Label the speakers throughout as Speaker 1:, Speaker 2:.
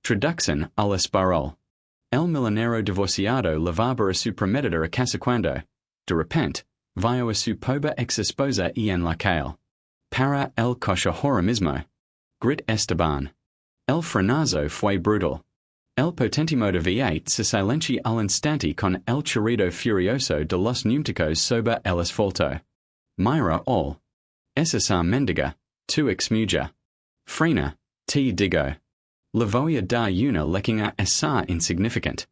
Speaker 1: Traducción al español. El millonario divorciado lavaba a su prometida a casa cuando, de repente, vio a su pobre ex esposa en la calle. Para el coche ahora mismo. Grit Esteban. El frenazo fue brutal. El potentimo de V8 se silenció al instante con el chirrido furioso de los neumáticos sobre el asfalto. Mira all. Esa mendiga, tu exmuja. Frena, te digo. La voy a dar una lección esa insignificant.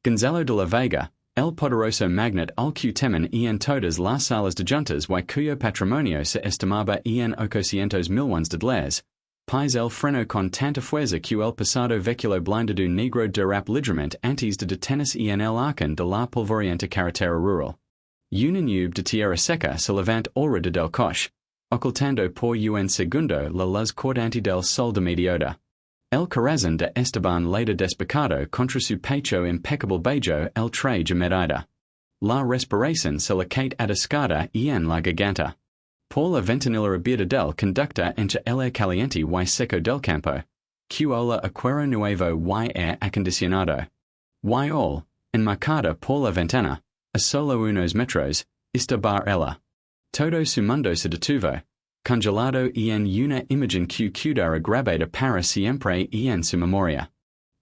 Speaker 1: Gonzalo de la Vega, el poderoso magnate al que temen en todas las salas de juntas y cuyo patrimonio se estimaba en 800 millones de dólares, pis el freno con tanta fuerza que el pasado vehículo blindado negro derrap ligeramente antes de detenerse en el arcán de la polvorienta carretera rural. Una nube de tierra seca se levanta alrededor del coche, ocultando por un segundo la luz cortante del sol de mediodía. El corazón de Esteban leda despicado contra su pecho impecable bello el traje medida. La respiración se le queda atascada en la garganta. Por la ventanilla abierta del conductor entra el aire caliente y seco del campo, cuola acuero nuevo y aire acondicionado. Y all, enmarcada por la ventana, a solo unos metros, está bar ella. Todo su mundo se detuvo, congelado en una imagen que quedara grabada para siempre en su memoria.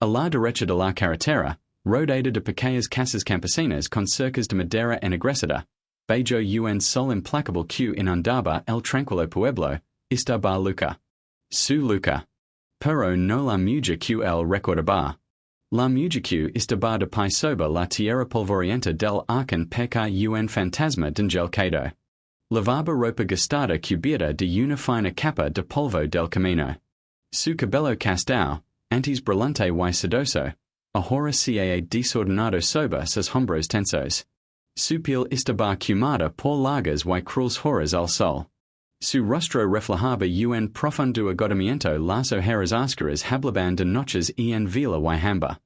Speaker 1: A la derecha de la carretera, rodeada de pequeñas casas campesinas con cercas de madera ennegrecida, bello un sol implacable que inundaba el tranquilo pueblo, estaba Luca. Su Luca. Pero no la mujer que él recordaba. La mujer que estaba de pie sobre la tierra polvorienta del arcán peca un fantasma d'angel caído. Lavaba ropa gastada cubierta de una fina capa de polvo del camino. Su cabello castao, antes brillante y sedoso, ahora se ha desordenado sobre sus hombros tensos. Su piel estaba quemada por largas y crueles horas al sol. Su rostro reflejaba un profundo agotamiento, las ojeras oscuras hablaban de noches en vela y hamba.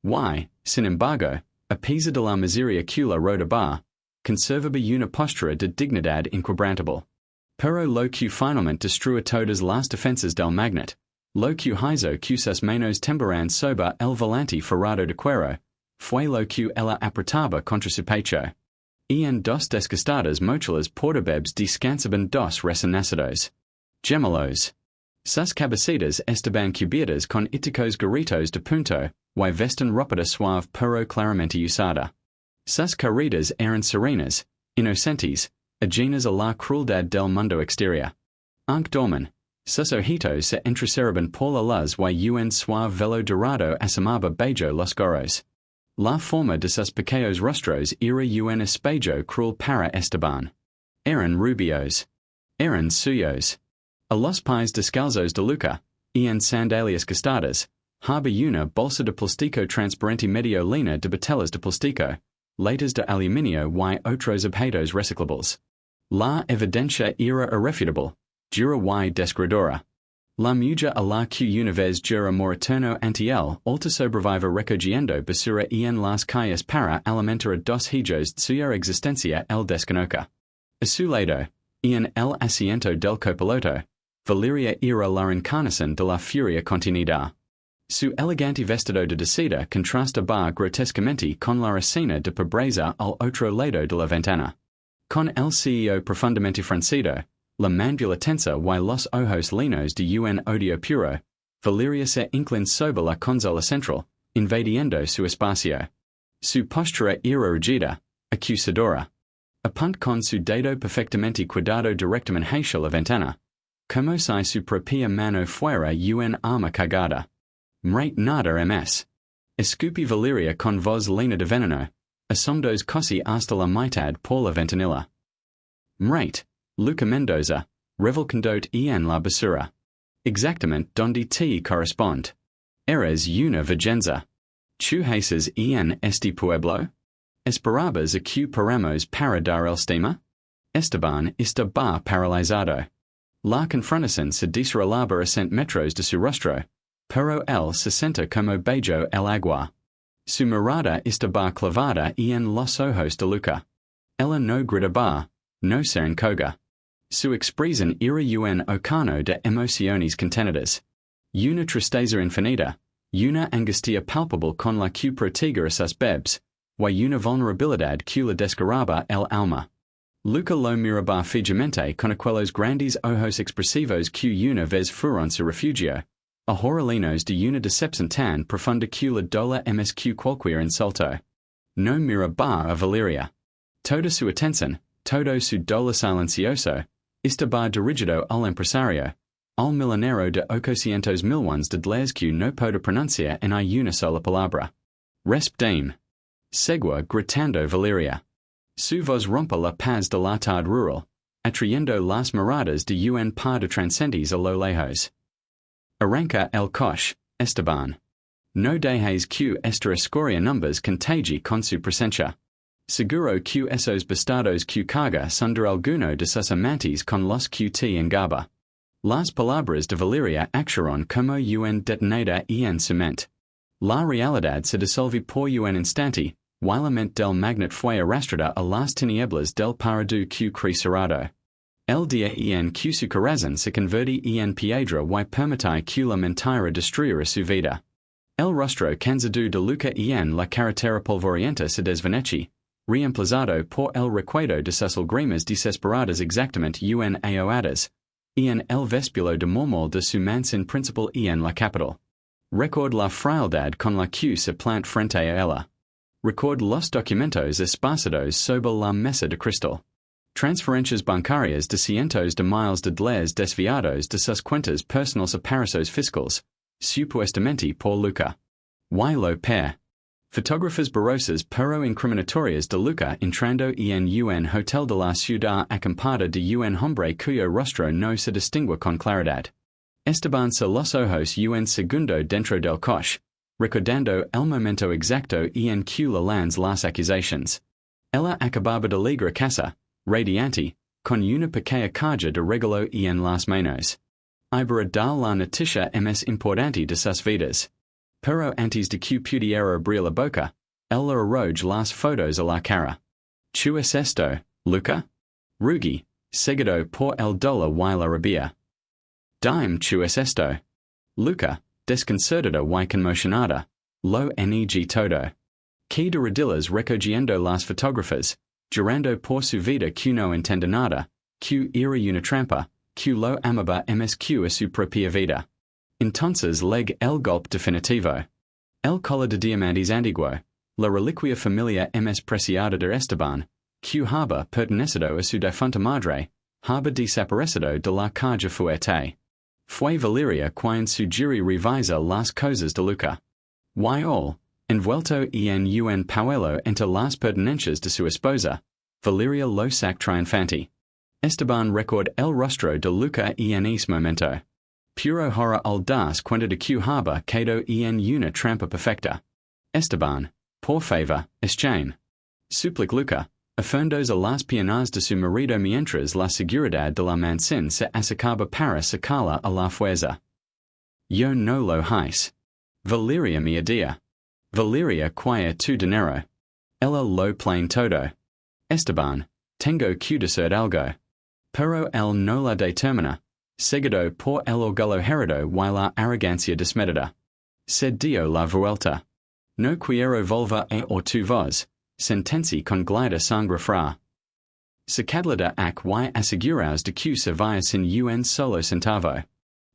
Speaker 1: Y, sin embargo, a pesar de la miseria que la rodeaba, conservaba una postura de dignidad inquebrantable. Pero lo que finalmente destruyó todas las defensas del magnate, lo que hizo que sus manos temblaran sobre el volante forrado de cuero, fue lo que ella apretaba contra su pecho. En dos desgastadas mochilas portabebs descansaban dos recién nacidos. Gemelos. Sus cabecitas estaban cubiertas con iticos gorritos de punto, y vestían ropa de suave pero claramente usada. Sus caritas eran serenas, inocentes, ajenas a la crueldad del mundo exterior. Aunque dorman, sus ojitos se entrecerraban por la luz y un suave velo dorado asomaba bello los goros. La forma de sus pequeños rostros era un espejo cruel para Esteban. Eran rubios. Eran suyos. A los pies descalzos de Luca, en sandalias gastadas, haba una bolsa de plástico transparente medio llena de botellas de plástico, latas de aluminio y otros objetos reciclables. La evidencia era irrefutable, dura y descredora. La mujer a la que una vez jura moratorno ante él alta sobrevive recogiendo basura en las calles para alimentar a dos hijos de su existencia el desconoca. A su lado, en el asiento del copiloto, Valeria era la encarnación de la furia contenida. Su elegante vestido de seda contrastaba grotescamente con la escena de pobreza al otro lado de la ventana. Con el CEO profundamente fruncido, la mandíbula tensa y los ojos llenos de un odio puro, Valeria se inclinó sobre la consola central, invadiendo su espacio. Su postura era rígida, acusadora. Apuntó con su dedo perfectamente cuidado directamente hacia la ventana, como si su propia mano fuera un arma cargada. Mrate nada más. Escupí Valeria con voz llena de veneno, asomdos casi hasta la mitad por la ventanilla. Mrate, Luca Mendoza, revolcando en la basura. Exactamente donde te corresponde. Eres una vergüenza. ¿Tú haces en este pueblo? ¿Esperabas a que paramos para dar el estima? Esteban estaba paralizado. La confrontación se desarrollaba a centímetros de su rostro, pero él se sentía como bello el agua. Su mirada estaba clavada en los ojos de Luca. Ella no gritaba, no se encoga. Su expresión era un océano de emociones contenidas. Una tristeza infinita, Una angustia palpable con la q proteger a sus bebs, y una vulnerabilidad q la descaraba el alma. Luca lo mirabar fijamente con aquellos grandes ojos expresivos q una vez fueron su refugio, a horalinos de una decepción tan profunda q la dola msq cualquier insulto. No mirabar a Valeria. Toda su atención, todo su dolor silencioso, estaba dirigido al empresario, al millonario de 800 millones de dólares que no puede pronunciar en una sola palabra. Respdame. Segua gritando Valeria. Su voz rompe la paz de la tarde rural, atrayendo las miradas de un par de transcendentes a lo lejos. Arranca el coche, Esteban. No dejes que esta escoria numbers contagie con su presencia. Seguro que esos bastardos que carga sunder alguno de sus amantes con los QT en gaba. Las palabras de Valeria actuaron como un detonador en cement. La realidad se disolve por un instante, while la mente del magnet fue arrastrada a las tinieblas del parado que crecerado. El día en que su corazón se convierte en piedra y permite que la mentira destruyera su vida. El rostro cansado de Luca en la carretera polvorienta se desvanece, reemplazado por el recuerdo de sus lágrimas desesperadas exactamente un aoadas, en el vestiblo de mármol de su mansión principal en la capital. Record la frialdad con la que se plant frente a ella. Record los documentos esparcidos sobre la mesa de cristal. Transferencias bancarias de cientos de miles de dólares desviados de sus cuentas personales a paraísos fiscales, supuestamente por Luca. Y lo per. Fotografías borrosas pero incriminatorias de Luca entrando en un hotel de la ciudad acampada de un hombre cuyo rostro no se distingue con claridad. Esteban se los ojos un segundo dentro del coche, recordando el momento exacto en que le lanz las acusaciones. Ella acababa de llegar a casa, radiante, con una pequeña carga de regalo en las manos. Iba dar la noticia más importante de sus vidas. Pero antes de que pudiera abrir la boca, él le arrojó las fotos a la cara. ¿Qué es esto, Luca? Rugi, seguido por el dolor y la rabia. Dime ¿qué es esto? Luca, desconcertada y conmocionada, lo neg todo. Que de rodillas recogiendo las fotografías, llorando por su vida que no entiende nada, que era una trampa, que lo amaba más que a su propia vida. Entonces leg el golpe definitivo. El collar de diamantes antiguo, la reliquia familia más preciada de Esteban, que haba pertenecido a su difunta madre, haba desaparecido de la calle fuerte. Fue Valeria quien sugirió revisar las cosas de Luca. Y all, envuelto en un pañuelo entre las pertenencias de su esposa, Valeria lo sac triunfante. Esteban record el rostro de Luca en ese momento. Puro horror audaz cuenta de que haba quedado en una trampa perfecta. Esteban, por favor, eschain. Suplic Luca, afundos a las piernas de su marido mientras la seguridad de la mansión se acercaba para sacarla a la fuerza. Yo no lo hice. Valeria mi idea. Valeria quia tu dinero. Ella lo plain todo. Esteban, tengo que decir algo. Pero él no la determina, seguido por el orgullo herido y la arrogancia desmedida. Se dio la vuelta. No quiero volver a tu voz, sentencia con glida sangre fra. Sacadla ac y aseguraos de que se vaya sin un solo centavo.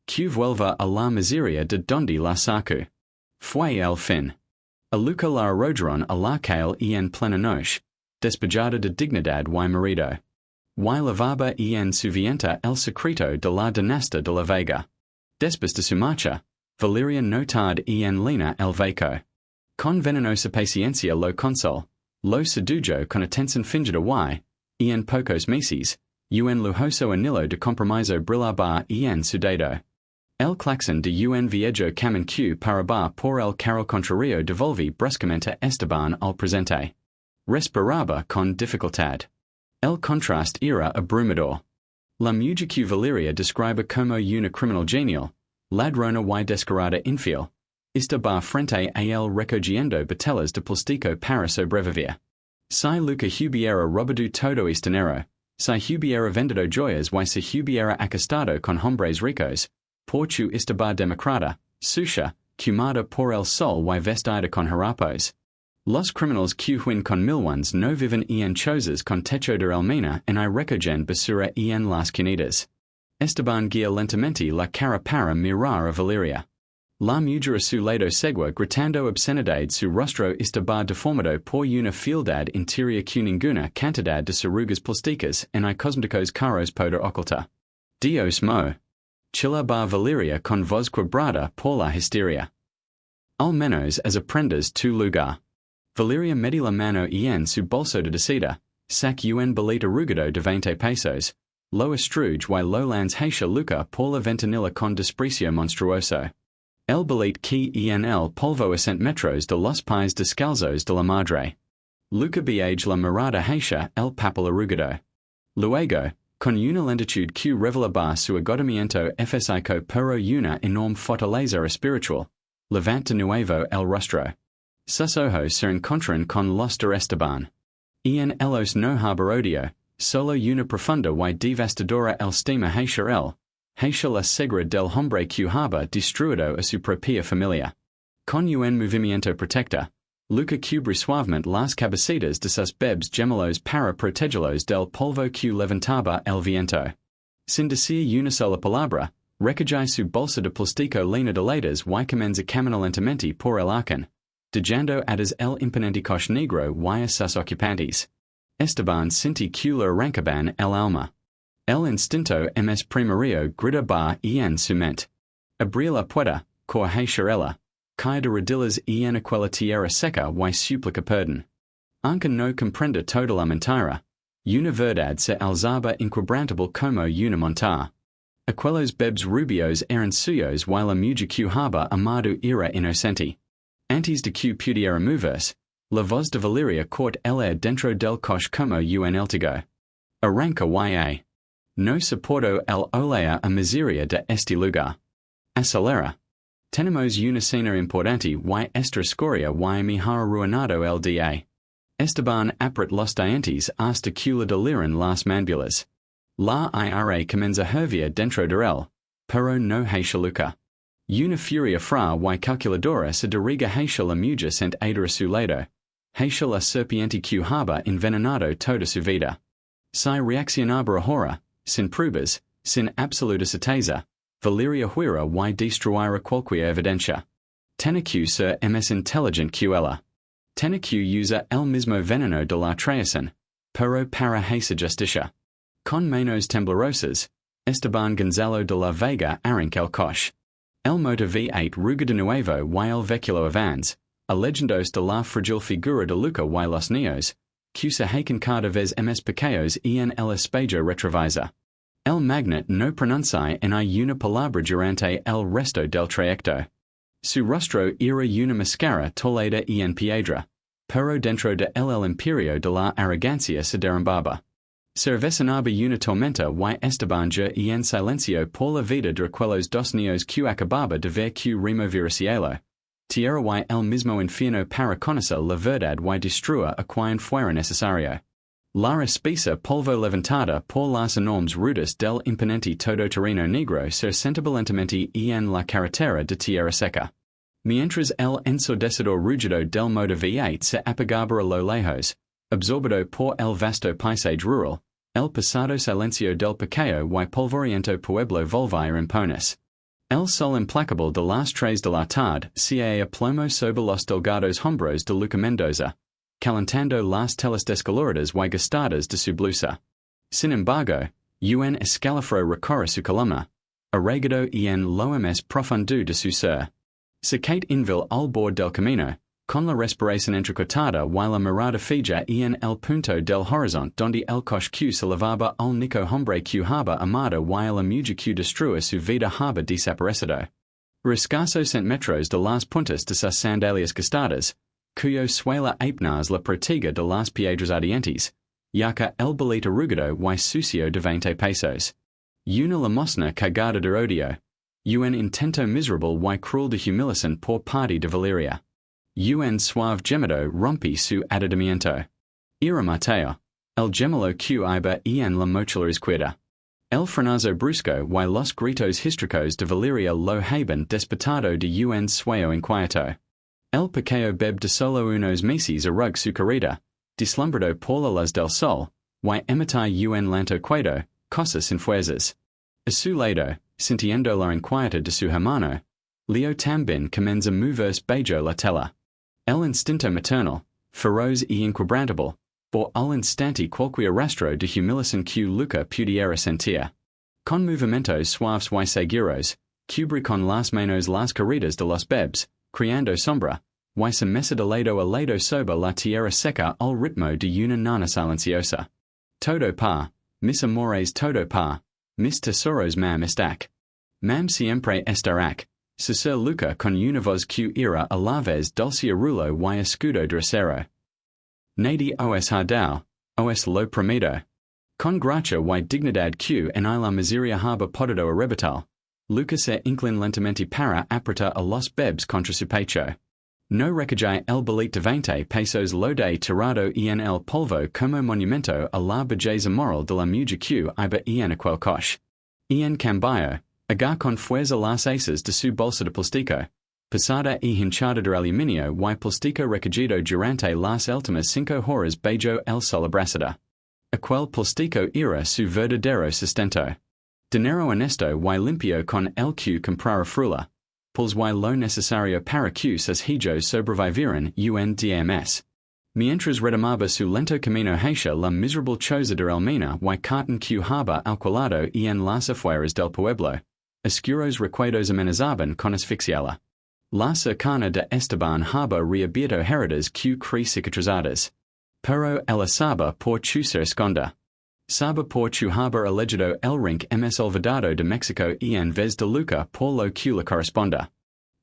Speaker 1: Que vuelva a la miseria de donde la sacu. Fue el fin. A Luca la arrojaron a la calle en plena noche, despejada de dignidad y marido. Y lavaba en su vientre el secreto de la dinastía de la Vega. Después de su marcha, Valeria no tardó en lina el vaco. Con venenosa paciencia lo consol, lo sedujo con atención fingida y, en pocos meses, un lujoso anillo de compromiso brillaba en su dedo. El claxon de un viejo camión que paraba por el carro contrario devolví bruscamente a Esteban al presente. Respiraba con dificultad. El contraste era abrumador. La mujer que Valeria describe como una criminal genial, ladrona y descarada infiel, estaba frente a él recogiendo botellas de plástico para sobrevivir. Si Luca hubiera robado todo este dinero, si hubiera vendido joyas y se hubiera acostado con hombres ricos, por chu estaba demacrada, sucia, Cumada por el sol y vestida con harapos. Los criminals que huyen con millones no viven en chozas con techo de almena en I recogen basura en las cunidas. Esteban guía lentamente la cara para mirar a Valeria. La mujer a su lado segua gritando obscenidad su rostro estaba deformado por una fieldad interior que ninguna cantidad de arrugas plásticas en I cosméticos caros poder oculta. Dios mo. Chilla ba Valeria con voz quebrada por la histeria. Al menos as aprendes tu lugar. Valeria medi la mano en su bolso de seda, sac un billete arrugado de 20 pesos, lo estruge y lo lands hacia Luca por la ventanilla con desprecio monstruoso. El billete que en el polvo a metros de los pies descalzos de la madre. Luca beage la mirada hacia el papel arrugado. Luego, con una lentitud que revelaba su agotamiento físico pero una enorme fortaleza espiritual, levanta nuevo el rostro. Sus ojos se encuentran con los de Esteban. En elos no harbor odio, solo una profunda y devastadora estima hacia la segura del hombre que haba destruido a su propia familia. Con un movimiento protector, Luca cubre suavemente las cabecitas de sus bebés gemelos para protegerlos del polvo que levantaba el viento. Sin decir una sola palabra, recoge su bolsa de plástico llena de letras y comienza camino lentamente por el arcán, dejando atrás el imponente coche negro y a sus ocupantes. Esteban sinti que le arrancaban el alma. El instinto ms primario grita ba en su mente. Abrir la puerta, cor hacia ella, cae de rodillas en aquella tierra seca y suplica perdón. Aunque no comprende toda la mentira, una verdad se alzaba inquebrantable como una montaña. Aquellos bebés rubios eran suyos y la mujer que haba amado era inocente. Antes de que pudiera moverse, la voz de Valeria corta el aire dentro del coche como un eltigo. Arranca ya. No soporto el olor a miseria de este lugar. Acelera. Tenemos una cena importante y esta escoria y me ha arruinado el día. Esteban apret los dientes hasta que le deliran las mandíbulas. La ira comienza a hervir dentro de él, pero no hacia Luca. Una furia fra y calculadora se dirige hacia la mujer sentada a su lado, hacia la serpiente que haba envenenado toda su vida. Si reaccionaba ahora, sin pruebas, sin absoluta certeza, Valeria huira y destruira cualquier evidencia. Tiene que ser más inteligente que ella. Tiene que usa el mismo veneno de la traición, pero para hacer justicia. Con manos temblorosas, Esteban Gonzalo de la Vega arranca el coche. El motor V8 ruga de nuevo y el vehículo avance, alegendos de la fragile figura de Luca y los niños, que se hacen cada vez más pequeños en el espejo retrovisor. El magnate no pronuncia en una palabra durante el resto del trayecto. Su rostro era una máscara tolada en piedra, pero dentro de el imperio de la arrogancia se derrumbaba. Cervecinaba una tormenta y Esteban ya en silencio por la vida de aquellos dos niños que acababa de ver que remover el cielo. Tierra y el mismo infierno para conocer la verdad y destruir a quien fuera necesario. La espesa polvo levantada por las enormes rutas del imponente todoterreno negro se sentaba lentamente en la carretera de tierra seca. Mientras el ensordecedor rugido del motor V8 se apagaba a lo lejos, absorbido por el vasto paisaje rural, el pesado silencio del pequeño y polvoriento pueblo volvía impones. El sol implacable de las 3 de la tarde se aplomó sobre los delgados hombros de Luca Mendoza, calentando las telas descoloradas y gastadas de su blusa. Sin embargo, un escalofrío recorre su columna, arraigado en lo más profundo de su ser. Se Kate Inville al bord del camino, con la respiración entrecortada y la mirada fija en el punto del horizonte donde el coche que se levaba al nico hombre que haba amado y la mujer que destruía su vida haba desaparecido. Escasos centímetros de las puntas de sus sandalias gastadas, cuyo suela apenas la protege de las piedras ardientes, yaca el billete arrugado y sucio de 20 pesos. Una limosna cargada de odio. Un intento miserable y cruel de humiliación por parte de Valeria. Un suave gemido rompe su aturdimiento. Era Mateo, el gemelo que iba en la mochila izquierda. El frenazo brusco y los gritos hístricos de Valeria lo haben despertado de un sueño inquieto. El pequeño beb de solo unos meses a rug su querida, deslumbrado por la luz del sol, y emitai un lanto quedo, cosas sin fuerzas. A su lado, sintiendo la inquieta de su hermano, Leo tambien comenza moverse bajo la tela. El instinto maternal, feroz y inquebrantable, por al instante cualquier rastro de humillación que Luca pudiera sentir. Con movimientos suaves y seguros, cubrí con las manos las queridas de los bebs, creando sombra, y se mesa de lado a lado sobre la tierra seca al ritmo de una nana silenciosa. Todo pa, mis amores todo pa, mis tesoros mam estac. Mam siempre estará. Ser Luca con una voz que era a la vez dulce rulo y escudo dracero. Nadi os hardao, os lo prometo. Con gracia y dignidad que en la miseria haba podido arrebatar, Luca se inclin lentamente para apretar a los bebs contra su pecho. No recogí el billete de 20 pesos lo de tirado en el polvo como monumento a la belleza moral de la mujer que iba en aquel coche. En cambio, agar con fuerza las aces de su bolsa de plástico, pesada y hinchada de aluminio y plástico recogido durante las últimas 5 horas bajo el sol abrasador. Aquel plástico era su verdadero sustento. Dinero honesto y limpio con el que comprara frula, pues y lo necesario para que sus hijos sobrevivieran un DMS. Mientras retomaba su lento camino hacia la miserable choza de Elmina y carton que haba alquilado en las afueras del pueblo, oscuros recuerdos amenazaban con asfixiarla. La cercana de Esteban haba reabierto heridas que cicatrizadas. Pero ella sabe por chu se esconda. Sabe por chu haba elegido el rink ms olvidado de México en vez de Luca por lo que le corresponda.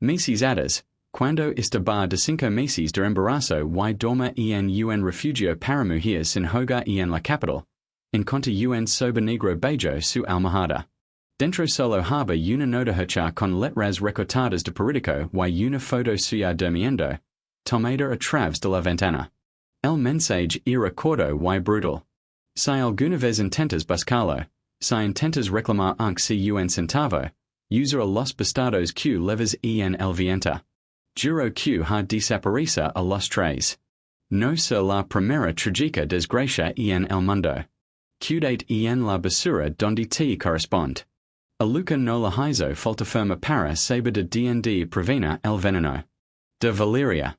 Speaker 1: Meses atrás, cuando estaba de 5 meses de embarazo y dorma en un refugio para mujeres sin hogar en la capital, encontró un sobre negro bajo su almohada. Dentro solo haba una nota hecha con letras recortadas de periódico y una foto suya durmiendo, tomada a través de la ventana. El mensaje era corto y brutal. Si alguna vez intentas buscarlo, si intentas reclamar aunque sea un centavo, usa los bastados que leves en el viento. Juro que ha desaparecido a los 3. No ser la primera trágica desgracia en el mundo. Cuidate en la basura donde te corresponde. A Luca no la hizo falta firma para saber de D&D prevena el veneno. De Valeria.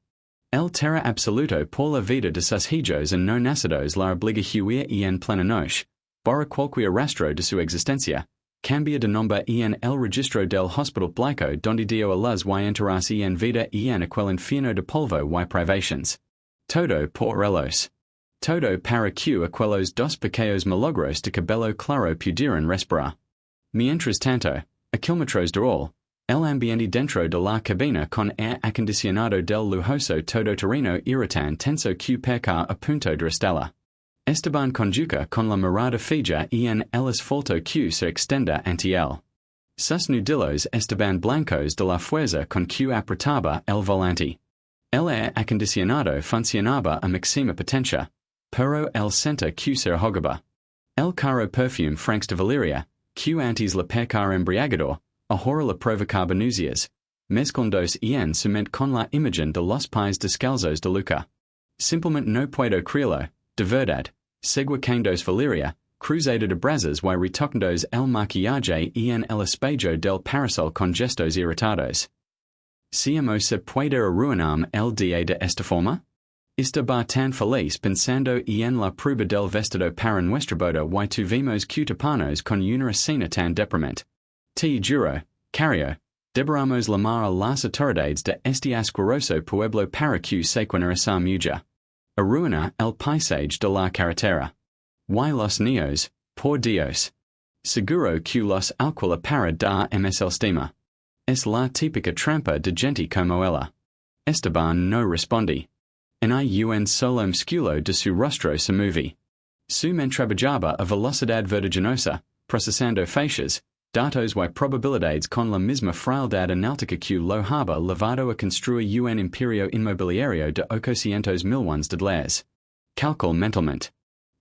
Speaker 1: El terra absoluto por la vida de sus hijos en no nacidos la obliga huir en plena noche, borra cualquier rastro de su existencia, cambia de nombre en el registro del hospital blanco donde dio a luz y enterrarse en vida en aquel infierno de polvo y privations. Todo por ellos. Todo para que aquellos 2 pequeños milagros de cabello claro pudieran respirar. Mientras tanto, a kilómetros de all, el ambiente dentro de la cabina con aire acondicionado del lujoso todoterreno era tan tenso que perca a punto de estela. Esteban conduca con la mirada fija en el asfalto que se extenda ante él. Sus nudillos estaban blancos de la fuerza con que apretaba el volante. El aire acondicionado funcionaba a máxima potencia, pero el senta que se ahogaba. El caro perfume Franks de Valeria, que antes le percar embriagador, ahora le provocaba náuseas, mezclándose en cement con la imagen de los pies descalzos de Luca. Simplemente no puedo creerlo, de verdad, seguidos Valeria, cruzada de brazos y retocándos el maquillaje en el espejo del parasol con gestos irritados. ¿Cómo se puede arruinar el día de esta forma? Estaba tan feliz pensando en la prueba del vestido para nuestra boda y tuvimos que taparnos con una escena tan deprimente. Te juro, Cario, deberamos llamar a las autoridades de este asqueroso pueblo para que saquen a esa mujer. Arruina el paisaje de la carretera. Y los niños, por Dios. Seguro que los alquila para dar ms el estima. Es la típica trampa de gente como ella. Esteban no responde. En hay un solo musculo de su rostro se movi. Su mente trabajaba a velocidad vertiginosa, procesando fechas, datos y probabilidades con la misma frialdad analítica que lo haba levado a construir un imperio inmobiliario de 800,000 de $. Calcul mentalmente.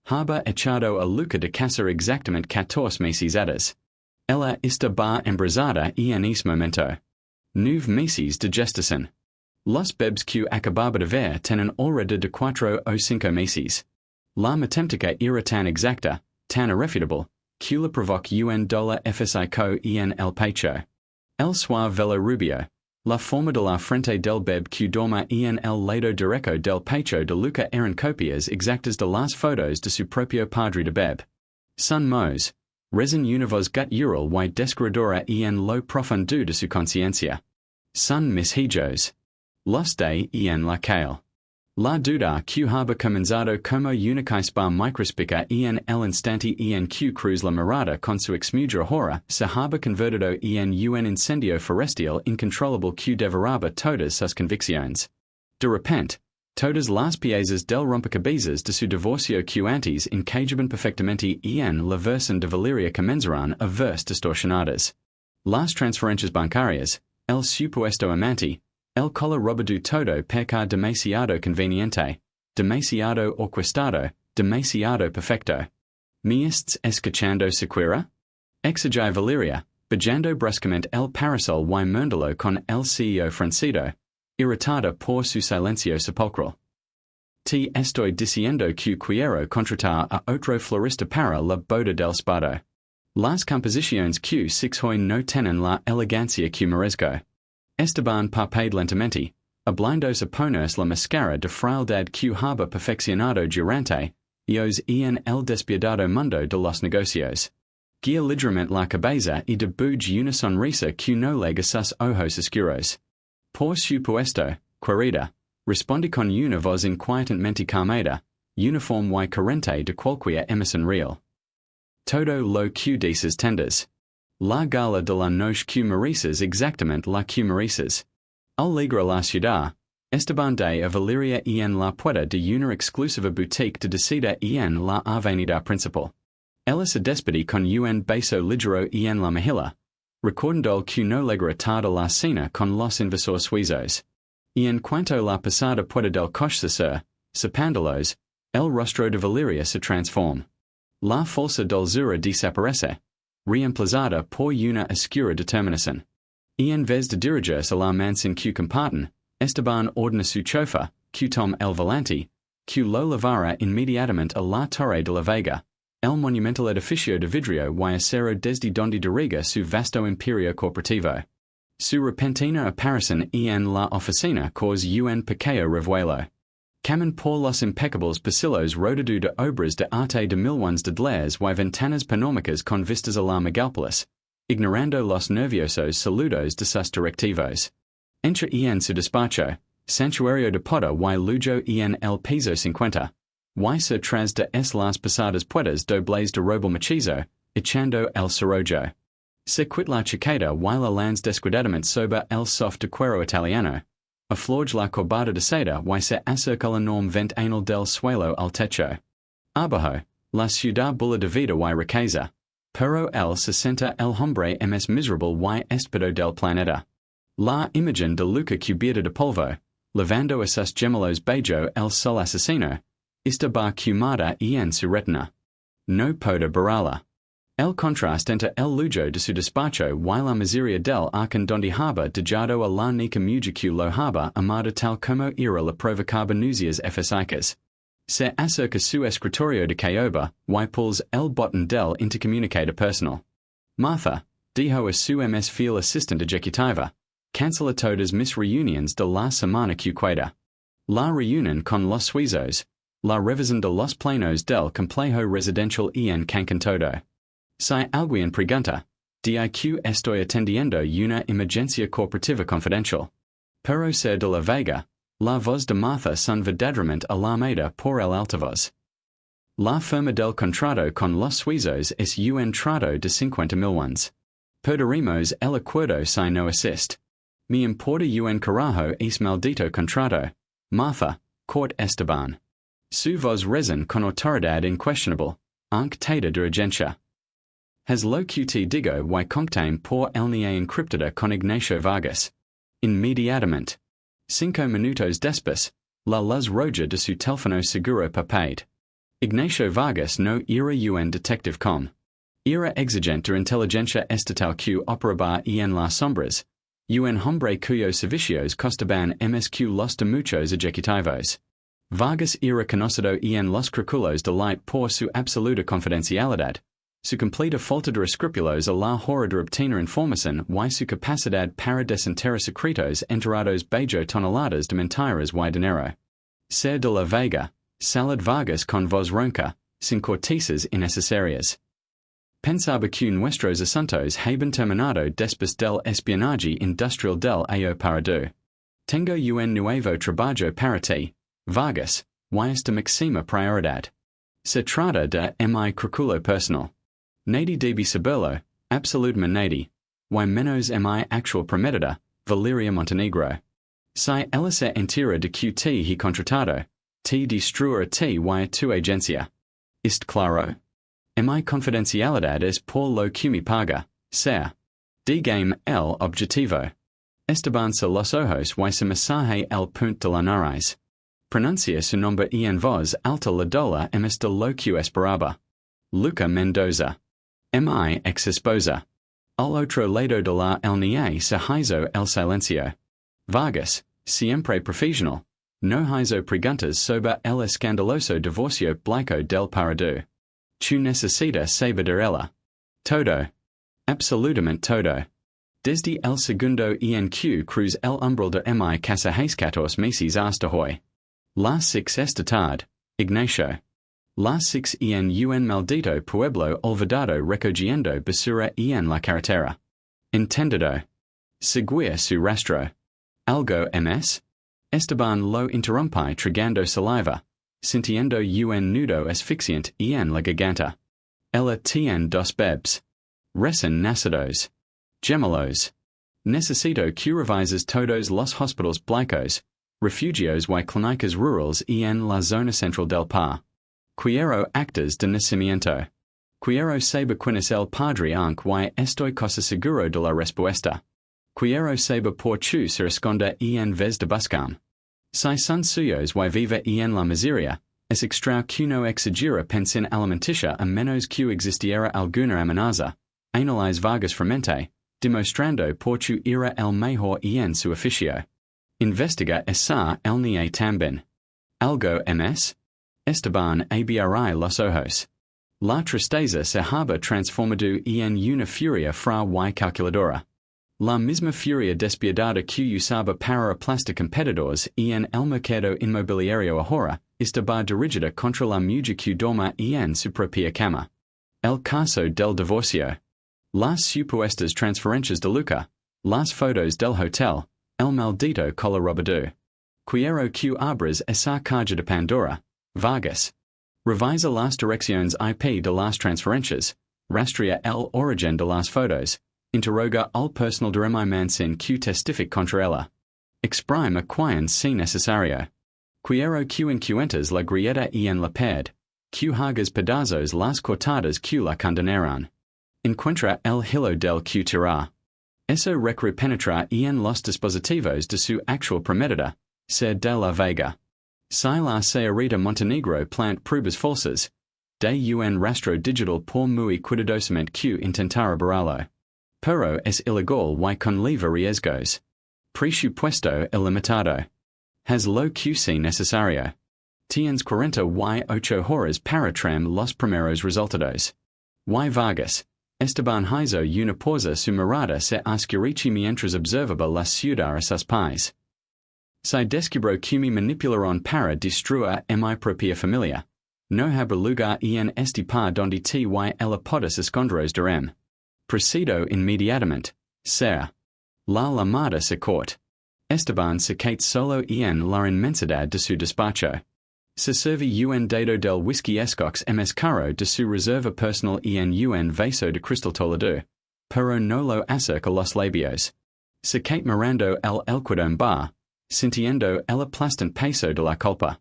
Speaker 1: Haber echado a luca de casa exactamente 14 meses atrás. Ella está bar embrasada en ese momento. 9 meses de gestación. Los bebés que acababa de ver tienen alrededor de 4 o 5 meses. La matemática era tan exacta, tan irrefutable, que la provoca un dollar físico en el pecho. El suave velo rubio, la forma de la frente del bebé que dorma en el lado derecho del pecho de Luca eran copias exactas de las fotos de su propio padre de bebé. Son mos, resin una voz gutural y desgarradora en lo profundo de su conciencia. Son mis hijos. Los de en la calle. La duda que haba comenzado como una chispa microscópica en el instante en que cruz la mirada con su exmudra se haba convertido en un incendio forestal incontrolable que devoraba todas sus convicciones. De repente, todas las piezas del rompecabezas de su divorcio que antes encajaban perfectamente en la versión de Valeria comenzaron a verse distorsionadas. Las transferencias bancarias, el supuesto amante, el color robado todo peca demasiado conveniente, demasiado orquestado, demasiado perfecto. ¿Me estás escuchando siquiera? Exigí Valeria, bajando bruscamente el parasol y muéndolo con el CEO francido, irritada por su silencio sepulcral. Te estoy diciendo que quiero contratar a otro florista para la boda del spado. Las composiciones que hoy no tienen la elegancia que merezco. Esteban parpadeó lentamente, hablando a ponerse la máscara de frialdad que haba perfeccionado durante años en el despiadado mundo de los negocios. Guía ligeramente la cabeza y debuja una sonrisa que no lega sus ojos oscuros. Por supuesto, querida, responde con una voz inquietantemente calmada, uniforme y corriente de cualquier emisión real. Todo lo que dices tendes. La gala de la noche que mereces exactamente la que mereces. Alegra la ciudad, Esteban de a Valeria en la puerta de una exclusiva boutique de seda en la avenida principal. Ella se despedí con un beso ligero en la mejilla, recordando que no logra tarde la cena con los inversores suizos. Y en cuanto la pasada puerta del coche sepándolos, el rostro de Valeria se transforma. La falsa dulzura desaparece, reemplazada por una oscura determinación. Y en vez de dirigirse a la mansión que comparten, Esteban ordena su chofer, que tome el volante, que lo llevara inmediatamente a la Torre de la Vega, el monumental edificio de vidrio y acero desde donde diriga su vasto imperio corporativo. Su repentina aparición en la oficina causa un pequeño revuelo. Camin por los impecables pasillos rodeado de obras de arte de millones de dólares y ventanas panorámicas con vistas a la megalópolis, ignorando los nerviosos saludos de sus directivos. Entra en su despacho, santuario de poder y lujo en el piso 50, y se tras de las pasadas puertas dobles de robo macizo, echando el cerrojo. Se quit la chaqueta y la lanza descuidadamente sobre el soft de cuero italiano. Aflorge la corbata de seda y se acerca el enorme vent anal del suelo al techo. Abajo, la ciudad bulla de vida y riqueza, pero el se sienta el hombre más miserable y estúpido del planeta. La imagen de Luca cubierta de polvo, levando a sus gemelos bello el sol asesino, está quemada en su retina. No puede verla. El contraste entre el lujo de su despacho y la miseria del arcón donde haba dejado a la nica mujer que lo haba amado tal como era la provocaba náuseas físicas. Se acerca su escritorio de caoba y pulls el botón del intercomunicator personal. Martha, dijo a su ms fiel assistant ejecutiva, cancela todas mis reuniones de la semana que queda. La reunión con los suizos, la revisión de los planos del complejo residencial en Cancún todo. Si alguien pregunta, diq estoy atendiendo una emergencia corporativa confidencial. Pero ser de la Vega, la voz de Martha son verdaderamente alarmada por el altavoz. La firma del contrato con los suizos es un trato de 50 millones. Perderemos el acuerdo si no asist. Me importa un carajo es maldito contrato. Martha, Court Esteban. Su voz resin con autoridad inquestionable, aunque tata de urgencia. Has lo qt digo y conctame por el nie encryptada con Ignacio Vargas. Inmediatamente. 5 minutos después, la luz roja de su teléfono seguro papade. Ignacio Vargas no era UN detective com. Era exigente inteligencia estatal que operaba en las sombras. Un hombre cuyos servicios costaban MSQ los de muchos ejecutivos. Vargas era conocido en los círculos de light por su absoluta confidencialidad, su completa falta de escrúpulos a la hora de obtener información y su capacidad para desenterrar secretos enterados bajo toneladas de mentiras y dinero. Ser de la Vega, salad Vargas con voz ronca, sin cortisas innecesarias. Pensaba que nuestros asuntos haben terminado después del espionaje industrial del AO Parado. Tengo un nuevo trabajo para ti, Vargas, y esta máxima prioridad. Se trata de mi círculo personal. Nadie debe saberlo, absolutamente nadie, y menos mi actual prometida, Valeria Montenegro. Si ella se entera de que te he contratado, te destruirá ti y tu agencia. ¿Est claro? Mi confidencialidad es por lo que me paga, ser. Dígame el objetivo. Estebanse los ojos y se masaje el punto de la nariz. Pronuncia su nombre en voz alta la dola emis de lo que esperaba. Luca Mendoza. Mi ex esposa. Al otro lado de la línea se hizo el silencio. Vargas, siempre profesional, no hizo preguntas sobre el escandaloso divorcio blanco del Parado. Tu necesitas saber de ella. Todo. Absolutamente todo. Desde el segundo en que cruz el umbral de mi casa hace 14 meses hasta hoy. Las 6 esta tarde, Ignacio. Las 6 en un maldito pueblo olvidado recogiendo basura en la carretera. Entendido. Seguir su rastro. Algo ms? Esteban lo interrumpi tragando saliva, sintiendo un nudo asfixiante en la garganta. Ella tiene dos bebés. Recién nacidos. Gemelos. Necesito que revises todos los hospitales blancos, refugios y clínicas rurales en la zona central del país. Quiero actas de nacimiento. Quiero saber quién es el padre aunque y estoy casi seguro de la respuesta. Quiero saber por qué se esconde en vez de buscar. Si son suyos y vive en la miseria, es extra que no exagera pensión alimenticia a menos que existiera alguna amenaza. Analiza Vargas Fremente, demostrando por qué era el mejor en su oficio. Investiga esa línea también. Algo ms? Esteban abri los ojos. La tristeza se haba transformado en una furia fra y calculadora. La misma furia despiadada que usaba para aplastar competidores en el mercado inmobiliario ahora estaba dirigida contra la mujer que dorma en su propia cama. El caso del divorcio. Las supuestas transferencias de Luca, las fotos del hotel, el maldito colorobado. Quiero que abras esa caja de Pandora, Vargas. Revisa las direcciones IP de las transferencias, rastrea el origen de las fotos, interroga al personal de mi mansión que testifique contra ella. Exprime quien si necesario. Quiero que encuentres la grieta en la pared, que hagas pedazos las cortadas que la condenaron. Encuentra el hilo del que tirá. Eso requiere penetrar en los dispositivos de su actual prometida, ser de la Vega. Si la señorita Montenegro plant pruebas falsas, de un rastro digital por muy cuidadosamente que intentara borrarlo. Pero es ilegal y conlleva riesgos. Presupuesto ilimitado. Has lo que si necesario. Tienes 48 horas para tram los primeros resultados. Y Vargas. Esteban hizo una pausa su mirada se oscurece mientras observaba la ciudad a sus pies. Si descubro que me manipularon para destruir mi propia familia, no habrá lugar en este pa donde te y ella podas esconderos de Procedo inmediatamente, ser. La llamada se corta. Esteban se queda solo en la inmensidad de su despacho. Se sirve un dado del whisky escox ms caro de su reserva personal en un vaso de cristal toledo, pero no lo acerca los labios. Se queda mirando el elquidón bar, sintiendo el aplastante peso de la culpa.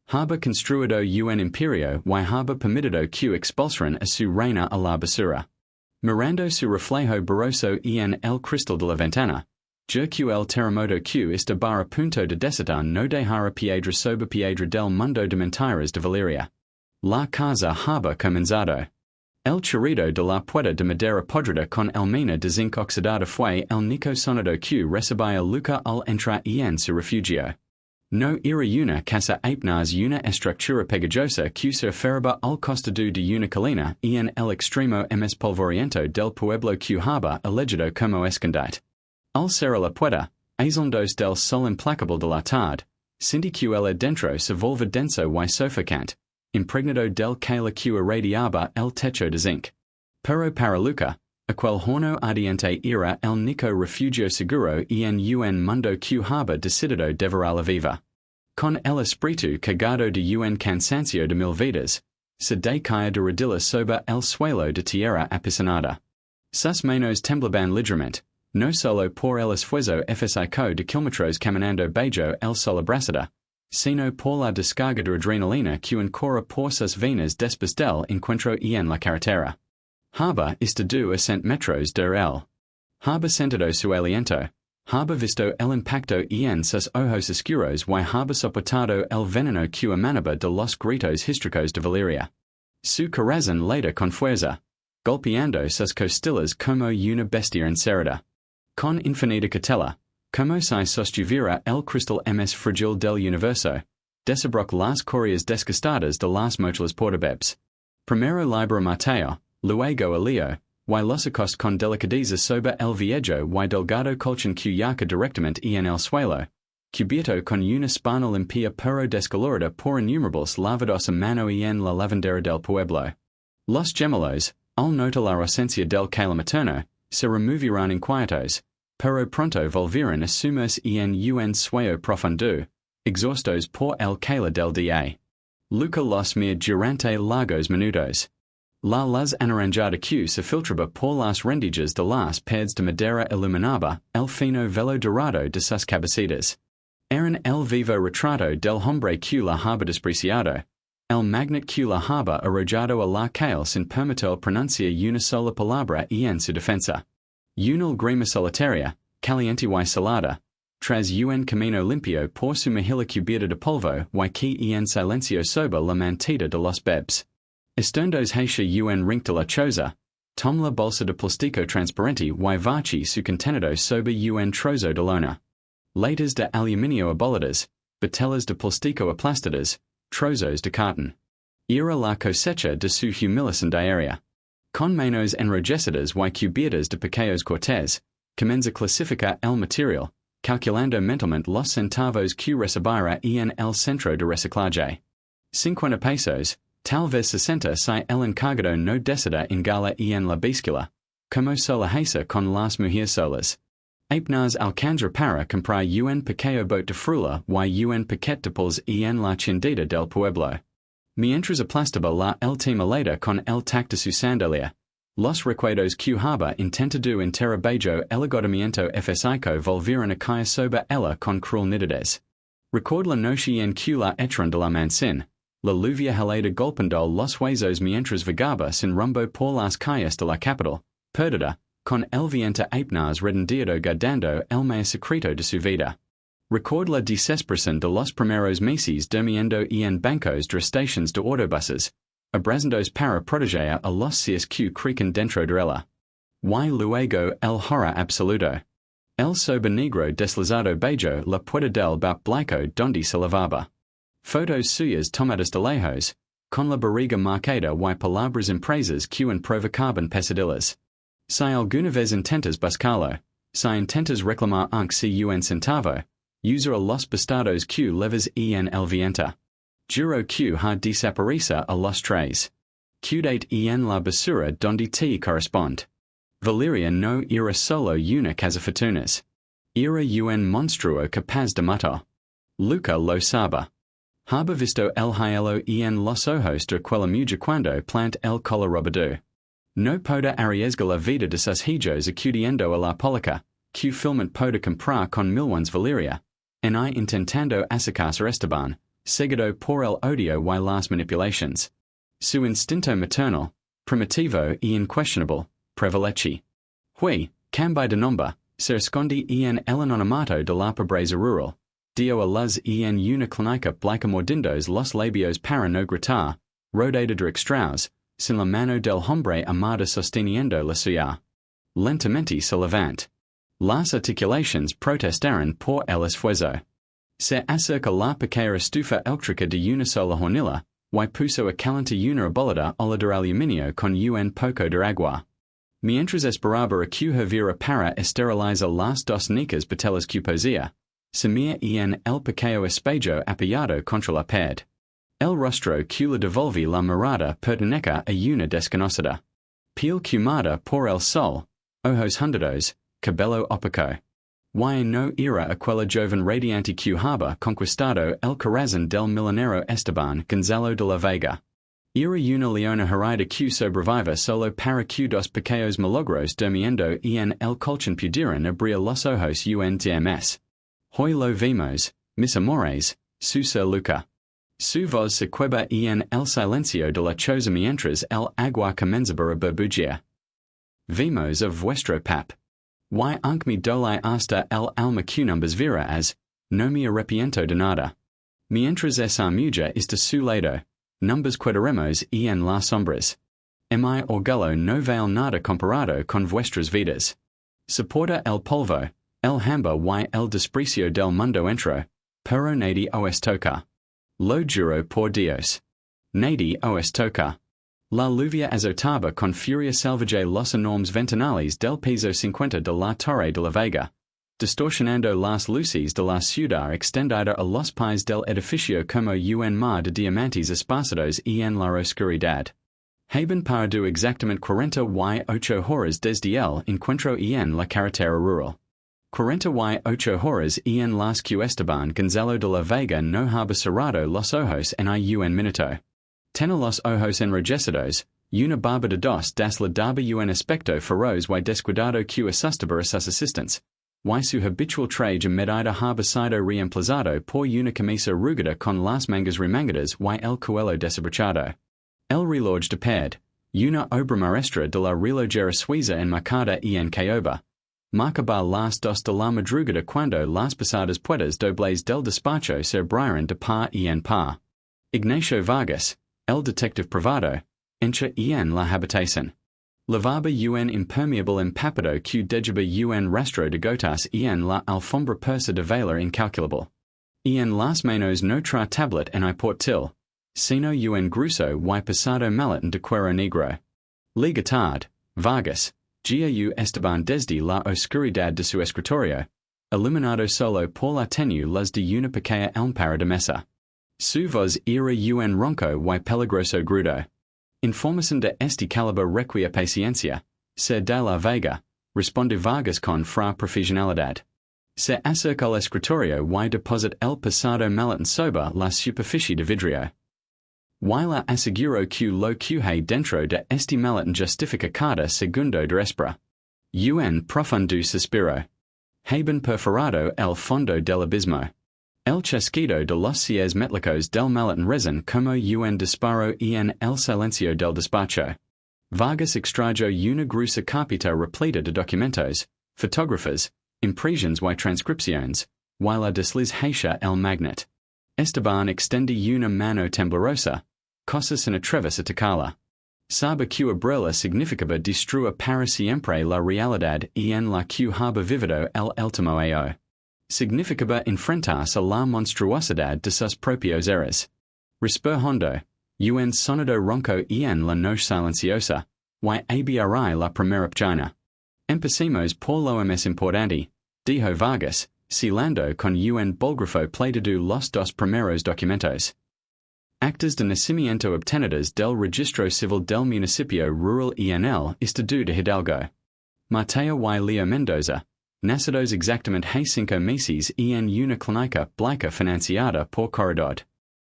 Speaker 1: Haba construido un imperio y haba permitido que expulsaran a su reina a la basura. Mirando su reflejo borroso en el cristal de la ventana, que el terremoto que estaba a punto de desatar no dejara piedra sobre piedra del mundo de mentiras de Valeria. La Casa Harbor Comenzado. El Chorrido de la Puerta de Madera Podrida con el mina de zinc oxidada fue el Nico Sonido que recibía Luca al entrar en su refugio. No era una casa apenas una estructura pegajosa que se referaba al costado de una colina en el extremo más polvoriento del pueblo que haba elegido como escondite. Al cerrar la puerta, aislándos del sol implacable de la tarde, sentí que el adentro se volve denso y sofocante, impregnado del calor que irradiaba el techo de zinc. Pero para Luca, aquel horno ardiente era el Nico refugio seguro en un mundo que haba decidido devorar la viva. Con el espíritu cagado de un cansancio de mil vidas, se decaía de rodillas sobre el suelo de tierra apisonada. Sus manos temblaban ligeramente, no solo por el esfuerzo físico de kilómetros caminando bajo el sol abrasada, sino por la descarga de adrenalina que corre por sus venas después del encuentro en la carretera. Haba estado a 100 metros de él. Haba sentido su aliento. Haba visto el impacto en sus ojos oscuros y haba soportado el veneno que emanaba de los gritos histéricos de Valeria. Su corazón late con fuerza, golpeando sus costillas como una bestia encerrada. Con infinita cautela, como si sostuviera el cristal más frágil del universo, desabrochó las correas desgastadas de las mochilas portabebs. Primero libera Mateo, luego Elio, y los acost con delicadeza sobre el viejo y delgado colchón que yaca directamente en el suelo, cubierto con una espana limpia pero descolorida por innumerables lavados a mano en la lavandera del pueblo. Los gemelos, al notar la ausencia del calor materno, se removieron inquietos, pero pronto volvieron a sumerse en un sueño profundo, exhaustos por el calor del día. Luca los miró durante largos minutos. La luz anaranjada que se filtraba por las rendijas de las paredes de madera iluminaba el fino velo dorado de sus cabecitas. Eran el vivo retrato del hombre que la haba despreciado, el magnet que la haba arrojado a la calle sin permitir pronunciar una sola palabra en su defensa. Una grima solitaria, caliente y salada, tras un camino limpio por su mejilla cubierta de polvo y que en silencio sobre la mantita de los bebs. Estondos hacia un rink de la choza, tom la bolsa de plástico transparente y vachi su contenido sobre un trozo de lona. Latas de aluminio abolidas, botellas de plástico aplastadas, trozos de cartón. Era la cosecha de su humillación diaria. Con manos enrojecidas y cubiertas de pequeños cortes, comienza a clasificar el material, calculando mentalmente los centavos que recibirá en el centro de reciclaje. 50 pesos, tal vez 60 si el encargado no decida en gala en la báscula, como sola hace con las mujeres solas. Apenas alcanza para comprar un pequeño bote de frula y un paquete de pulls en la tiendita del pueblo. Mientras aplastaba la última lata con el tacto de su sandalia, los recuerdos que haba intentado enterrar bajo el agotamiento físico volvieron a caer sobre ella con cruel nitidez. Record la noche en que la echaron de la mansión, la lluvia helada golpeando los huesos mientras vagaba sin rumbo por las calles de la capital, perdida, con el viento apenas redondeado guardando el más secreto de su vida. Record la desesperación de los primeros meses durmiendo en bancos de estaciones de autobuses, abrazándolos para proteger a los seres que creían dentro de ella. Y luego el horror absoluto. El sobre negro deslizado bajo la puerta del bar blanco donde se lavaba. Fotos suyas tomadas de lejos, con la barriga marcada y palabras impresas que provocaban pesadillas. Si alguna vez intentas buscarlo, si intentas reclamar aunque sea un centavo, usa los bastados que leves en el viento. Juro que ha desaparecido a los tres. Quédate en la basura donde te corresponde. Valeria no era solo una cazafortunas. Era un monstruo capaz de matar. Luca lo sabe. Haba visto el hielo en los ojos de aquella mujer cuando plant el color robado. No puede arriesgar la vida de sus hijos acudiendo a la polaca, que filment puede comprar con millones Valeria, en intentando acercarse a Esteban, seguido por el odio y las manipulations. Su instinto maternal, primitivo y inquestionable, prevalece. Cambia de nombre, se esconde en el anonimato de la pobreza rural, dio a luz en una clínica blanca mordiendo los labios para no gritar, rodada de extraus, sin la mano del hombre amada sosteniendo la suya. Lentamente se levant. Las articulations protestaron por el esfuerzo. Se acerca la pequeña estufa eléctrica de una sola hornilla, y puso a calentar una bolada olla de aluminio con un poco de agua. Mientras esperaba recibir para esterilizar las dos nicas patelas que posía, se mira en el pequeño espejo apoyado contra la pared. El rostro que le devolví la mirada pertenece a una desconocida. Piel quemada por el sol, ojos hundidos, cabello opaco. Y no era aquella joven radiante que había conquistado el corazón del millonario Esteban Gonzalo de la Vega. Era una leona herida que sobrevive solo para que dos pequeños milagros durmiendo en el colchón pudieran abrir los ojos un tms. Hoy lo vimos, mis amores, su ser Luca. Su voz se quiebra en el silencio de la choza mientras el agua comenzaba a burbujir. Vimos a vuestro pap. Y aunque me dolai hasta el alma que numbers vera as, no me arrepiento de nada. Mientras esa mujer está su lado, numbers quedaremos en las sombras. Mi orgullo no vale nada comparado con vuestras vidas. Soporta el polvo, el hambre y el desprecio del mundo entero, pero nadie os toca. Lo juro por Dios. Nadie os toca. La lluvia azotaba con furia salvaje los enormes ventanales del piso 50 de la Torre de la Vega, distorsionando las luces de la ciudad extendida a los pies del edificio como un mar de diamantes esparcidos en la oscuridad. Haben perdido exactamente 48 horas desde el encuentro en la carretera rural. 48 horas en las que Esteban Gonzalo de la Vega no había cerrado los ojos en un minuto. Tiene los ojos enrojecidos, una barba de dos das le daba un aspecto feroz y descuidado que asustaba a sus asistentes, y su habitual traje a medida había sido reemplazado por una camisa arrugada con las mangas remangadas y el cuello desabrochado. El reloj de pared, una obra maestra de la relojera suiza enmarcada en caoba, marcaba las dos de la madrugada cuando las pesadas puertas dobles del despacho se abrieron de par en par. Ignacio Vargas, el detective privado, entra en la habitación. Lavaba un impermeable empapado que dejaba un rastro de gotas en la alfombra persa de valor incalculable. En las manos no tra tablet en portil, sino un grueso y pesado maletín de cuero negro. Libertad, Vargas, Gau Esteban desde la oscuridad de su escritorio, iluminado solo por la tenue luz de una pequeña lámpara de mesa. Su voz era un ronco y peligroso grudo. Información de este calibre requia paciencia, se de la Vega, responde Vargas con fra profesionalidad. Se acerca al escritorio y deposita el pesado maletín sobre la superficie de vidrio. Y la aseguro que lo que hay dentro de este maletín justifica cada segundo de espera. Un profundo suspiro. Haben perforado el fondo del abismo. El chasquido de los cierres metálicos del maletín reson como un disparo en el silencio del despacho. Vargas extrajo una gruesa carpeta repleta de documentos, fotógrafos, impresiones y transcripciones, y la desliza el magnet. Esteban extende una mano temblorosa, cosa sin atreves a tocarla. Sabe que abrirla significaba destruir para siempre la realidad en la que había vivido el último año. Significaba enfrentarse a la monstruosidad de sus propios errores. Respir hondo, un sonido ronco en la noche silenciosa, y abri la primera página. Empecemos por lo más importante, dijo Vargas, silando con un bolígrafo pleitado los dos primeros documentos. Actas de nacimiento obtenidas del registro civil del municipio rural en el estado de Hidalgo. Mateo y Leo Mendoza, nacidos exactamente hace 5 meses en una clínica blanca financiada por Corredor.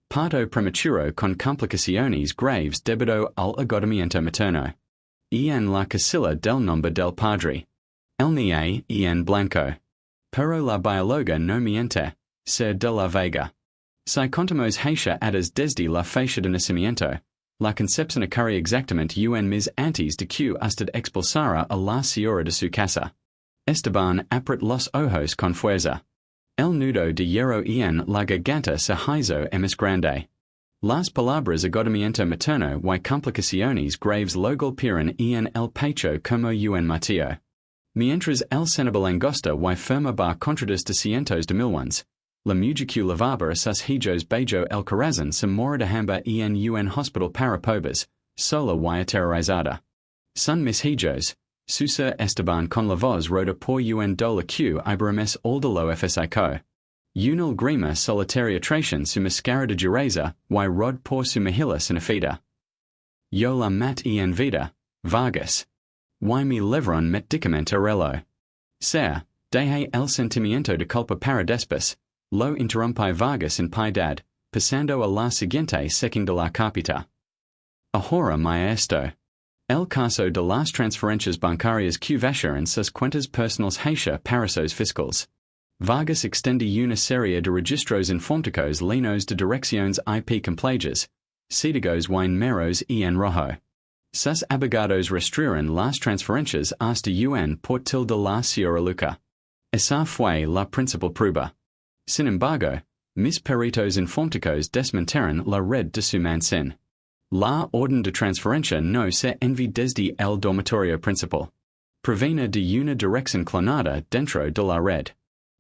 Speaker 1: Parto prematuro con complicaciones graves debido al agotamiento materno. En la casilla del nombre del padre. El niño en blanco. Pero la bióloga no miente, ser de la Vega. Si contamos hadas desde la fecha de nacimiento, la concepción ocurre exactamente un mes antes de que usted expulsara a la señora de su casa. Esteban apretó los ojos con fuerza. El nudo de hierro en la garganta se hizo más grande. Las palabras agotamiento materno y complicaciones graves logal piran en el pecho como un martillo. Mientras el cenobal angosta y firma bar contradas de cientos de millones, la mujicu lavaba a sus hijos bejo el corazón se mora de hamba en un hospital para pobres, sola y aterrorizada. Son mis hijos, Susa Esteban con la voz roda por un dola q ibrames all de lo fsico. Unil grima solitaria tration su mascara de jureza, y rod por su mejilla sinafida. Yo la mat en vida, Vargas. Y mi levron medicamento reloj. Ser, deje el sentimiento de culpa para después, lo interrumpi Vargas en piedad, pasando a la siguiente sección de la capita. Ahora maestro. El caso de las transferencias bancarias que vasher en sus cuentas personales hacia parasos fiscales. Vargas extende una serie de registros informáticos llenos de direcciones IP complejas, códigos y números en rojo. Sus abogados rastrearon las transferencias hasta un portal de la Sierra Luca. Esa fue la principal prueba. Sin embargo, mis peritos informáticos desmintieron la red de su mansión. La orden de transferencia no se envió desde el dormitorio principal. Proviene de una dirección clonada dentro de la red.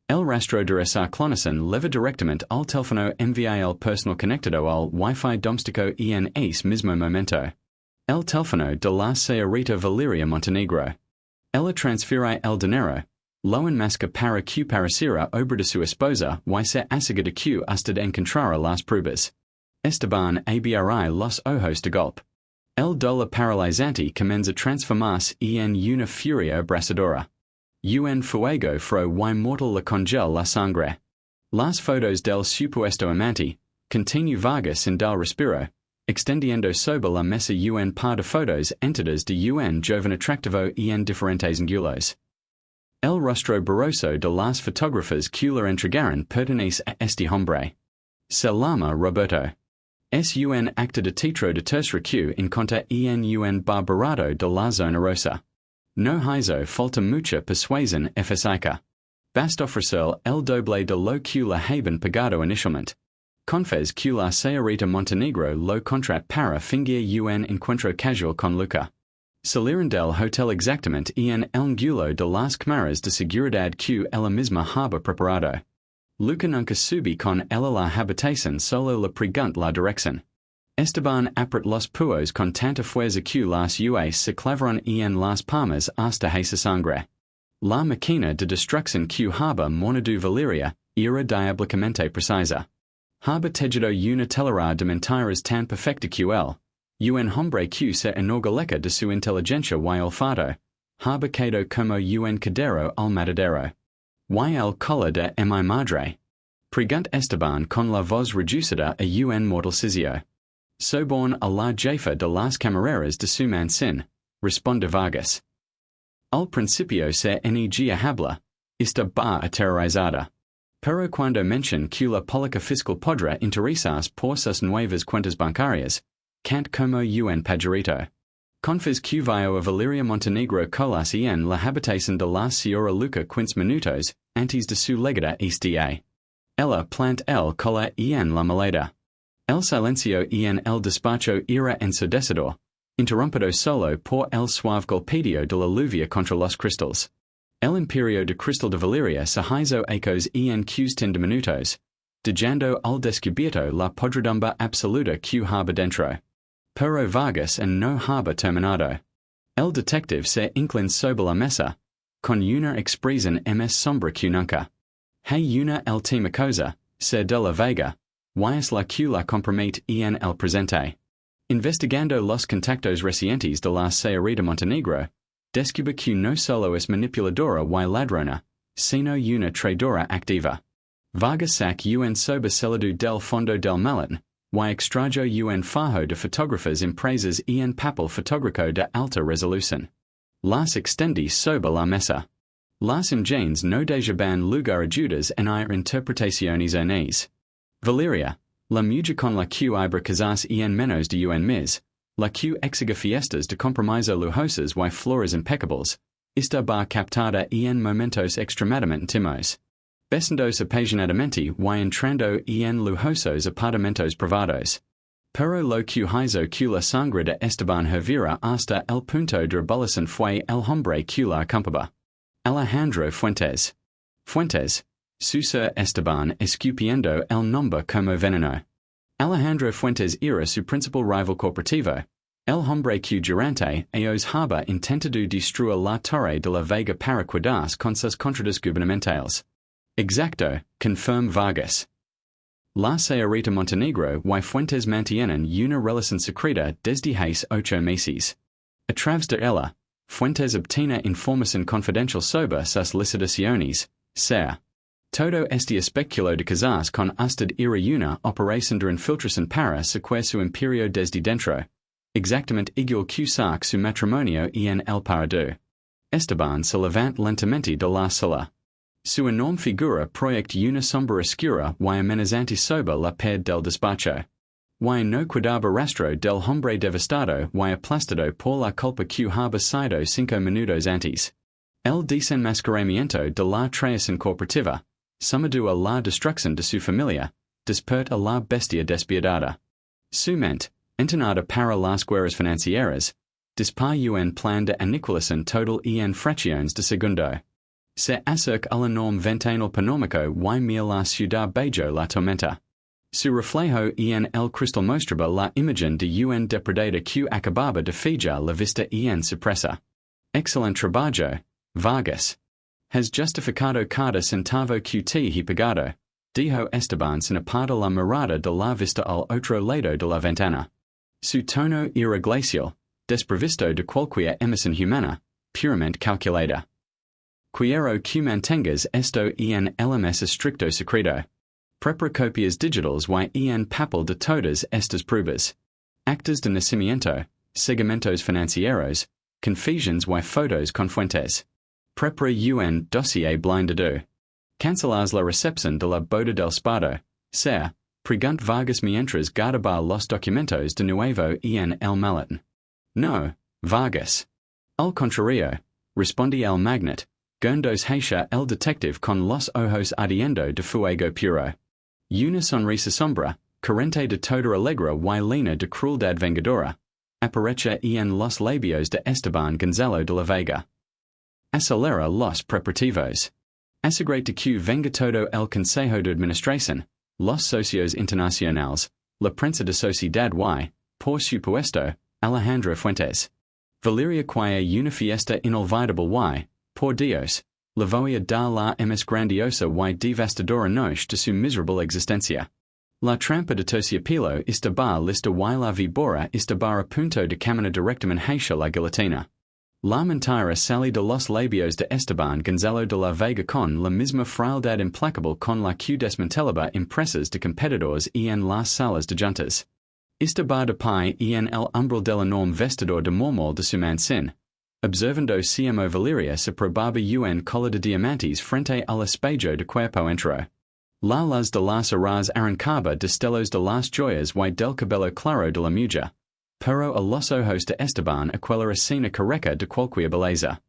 Speaker 1: El rastro de esa clonación leva directamente al teléfono enviado personal conectado al Wi-Fi doméstico en ese mismo momento. El teléfono de la señorita Valeria Montenegro. Ella transfiere el dinero, lo enmasca para que pareciera obra de su esposa y se asegura que hasta de encontrar las pruebas. Esteban abri los ojos de golpe. El dolor paralizante comienza a transformarse en una furia abrasadora. Un fuego fro y mortal le congela la sangre. Las fotos del supuesto amante, continue Vargas en del respiro, extendiendo sobre la mesa un par de fotos enteras de un joven atractivo en diferentes ángulos. El rostro borroso de las fotógrafas que le entregaron pertenece a este hombre. Se llama Roberto. Es un actor de teatro de tercera que encontra en un barbarado de la zona rosa. No hizo falta mucha persuasión física. Basta ofrecer el doble de lo que le haben pagado inicialmente. Confes que la señorita Montenegro lo contrat para fingir un encuentro casual con Luca. Salieron del hotel exactamente en el ángulo de las cámaras de seguridad que ella misma había preparado. Luca nunca subi con ella la habitación solo le preguntó la dirección. Esteban apret los puos con tanta fuerza que las uas se clavaron en las palmas hasta esa sangre. La máquina de destrucción que había monado Valeria era diabólicamente precisa. Había tejido una telaraña de mentiras tan perfecta que un hombre que se enorgullece de su inteligencia y olfato, había quedado como un cadero al matadero. Y el color de mi madre. Preguntó Esteban con la voz reducida a un mortal sisio. Soborn a la jefa de las camareras de su mansión, responde Vargas. Al principio se negia habla, está aterrorizada. Pero cuando menciona que la política fiscal podrá interesarse por sus nuevas cuentas bancarias, cant como un pajarito. Confes que vio a Valeria Montenegro colas en la habitación de la Sierra Luca 15 minutos antes de su llegada esta. Ella plant el cola en la maleta. El silencio en el despacho era ensordecedor, interrumpido solo por el suave golpeado de la lluvia contra los cristales. El imperio de cristal de Valeria se hizo ecos en cuestión de minutos, dejando al descubierto la podredumbre absoluta que había dentro. Pero Vargas no había terminado. El detective se inclinó sobre la mesa, con una expresión más sombra que nunca. Hay una última cosa, ser de la vega, y es la que la compromete en el presente. Investigando los contactos recientes de la señorita Montenegro, descubre que no solo es manipuladora y ladrona, sino una traidora activa. Vargas sac un sobresalado del fondo del malón, y extrajo un fajo de fotógrafas impresas en papel fotográfico de alta resolución. Las extendí sobre la mesa. Las imágenes no dejaban lugar a dudas en interpretaciones erróneas. Valeria, la mujer con la que ibra casarse en menos de un mes, la que exiga fiestas de compromiso lujosas y flores impecables, estaba captada en momentos extremadamente intimos. Besándose apasionadamente y entrando en lujosos apartamentos privados. Pero lo que hizo que la sangre de Esteban hervira hasta el punto de revolución fue el hombre que la acompañaba. Alejandro Fuentes. Fuentes, su ser Esteban escupiendo el nombre como veneno. Alejandro Fuentes era su principal rival corporativo, el hombre que durante años había intentado destruir la Torre de la Vega para quedarse con sus contratos gubernamentales. Exacto, confirm Vargas. La señorita Montenegro y Fuentes mantienen una relación secreta desde hace 8 meses. A través de ella, Fuentes obtiene información confidencial sobre sus licitaciones, ser. Todo este especulo de casarse con usted era una operación de infiltración para secuer su imperio desde dentro, exactamente igual que sac su matrimonio en el Parado. Esteban se levanta lentamente de la sala. Su enorme figura proyecta una sombra oscura y amenazante sobre la pared del despacho. Y no quedaba rastro del hombre devastado y aplastado por la culpa que había sido 5 minutos antes. El desenmascaramiento de la traición corporativa, sumado a la destrucción de su familia, desperta la bestia despiadada. Su mente, entrenada para las guerras financieras, dispara un plan de aniquilación total en fracciones de segundo. Se acerca al enorme ventanal panómico y mira la ciudad bajo la tormenta. Su reflejo en el cristal mostraba la imagen de un depredador que acababa de fijar la vista en su presa. Excelente trabajo, Vargas. Has justificado cada centavo que te he pagado, dijo Esteban sin apartar la mirada de la vista al otro lado de la ventana. Su tono era glacial, desprovisto de cualquier emoción humana, puramente calculada. Quiero que mantengas esto en el más estricto secreto. Prepara copias digitales y en papel de todas estas pruebas. Actas de nacimiento, segmentos financieros, confesiones y fotos con fuentes. Prepara un dossier blindado. Cancelas la recepción de la boda del spado, ser, pregunt Vargas mientras guardaba los documentos de nuevo en el maletín. No, Vargas. Al contrario, respondí el magnate, Gundos hacia el detective con los ojos ardiendo de fuego puro. Una sonrisa sombra, carente de toda alegría y llena de crueldad vengadora, aparece en los labios de Esteban Gonzalo de la Vega. Acelera los preparativos. Asegura que venga todo el Consejo de Administración, los socios internacionales, la prensa de sociedad y, por supuesto, Alejandro Fuentes. Valeria quia una fiesta inolvidable y, por Dios, la voy a dar la más grandiosa y devastadora noche de su miserable existencia. La trampa de Terciopelo estaba lista y la víbora estaba a punto de caminar directamente hacia la guillotina. La mentira sale de los labios de Esteban Gonzalo de la Vega con la misma frialdad implacable con la que desmantelaba impresas de competidores en las salas de juntas. Estaba de pie en el umbral del enorme vestidor de mármol de su mansión, observando CMO Valeria se probaba un collar de diamantes frente al espejo de cuerpo entero. La luz de las horas arrancaba destellos de las joyas y del cabello claro de la mujer, pero a los ojos de Esteban aquella escena careca de cualquier belleza.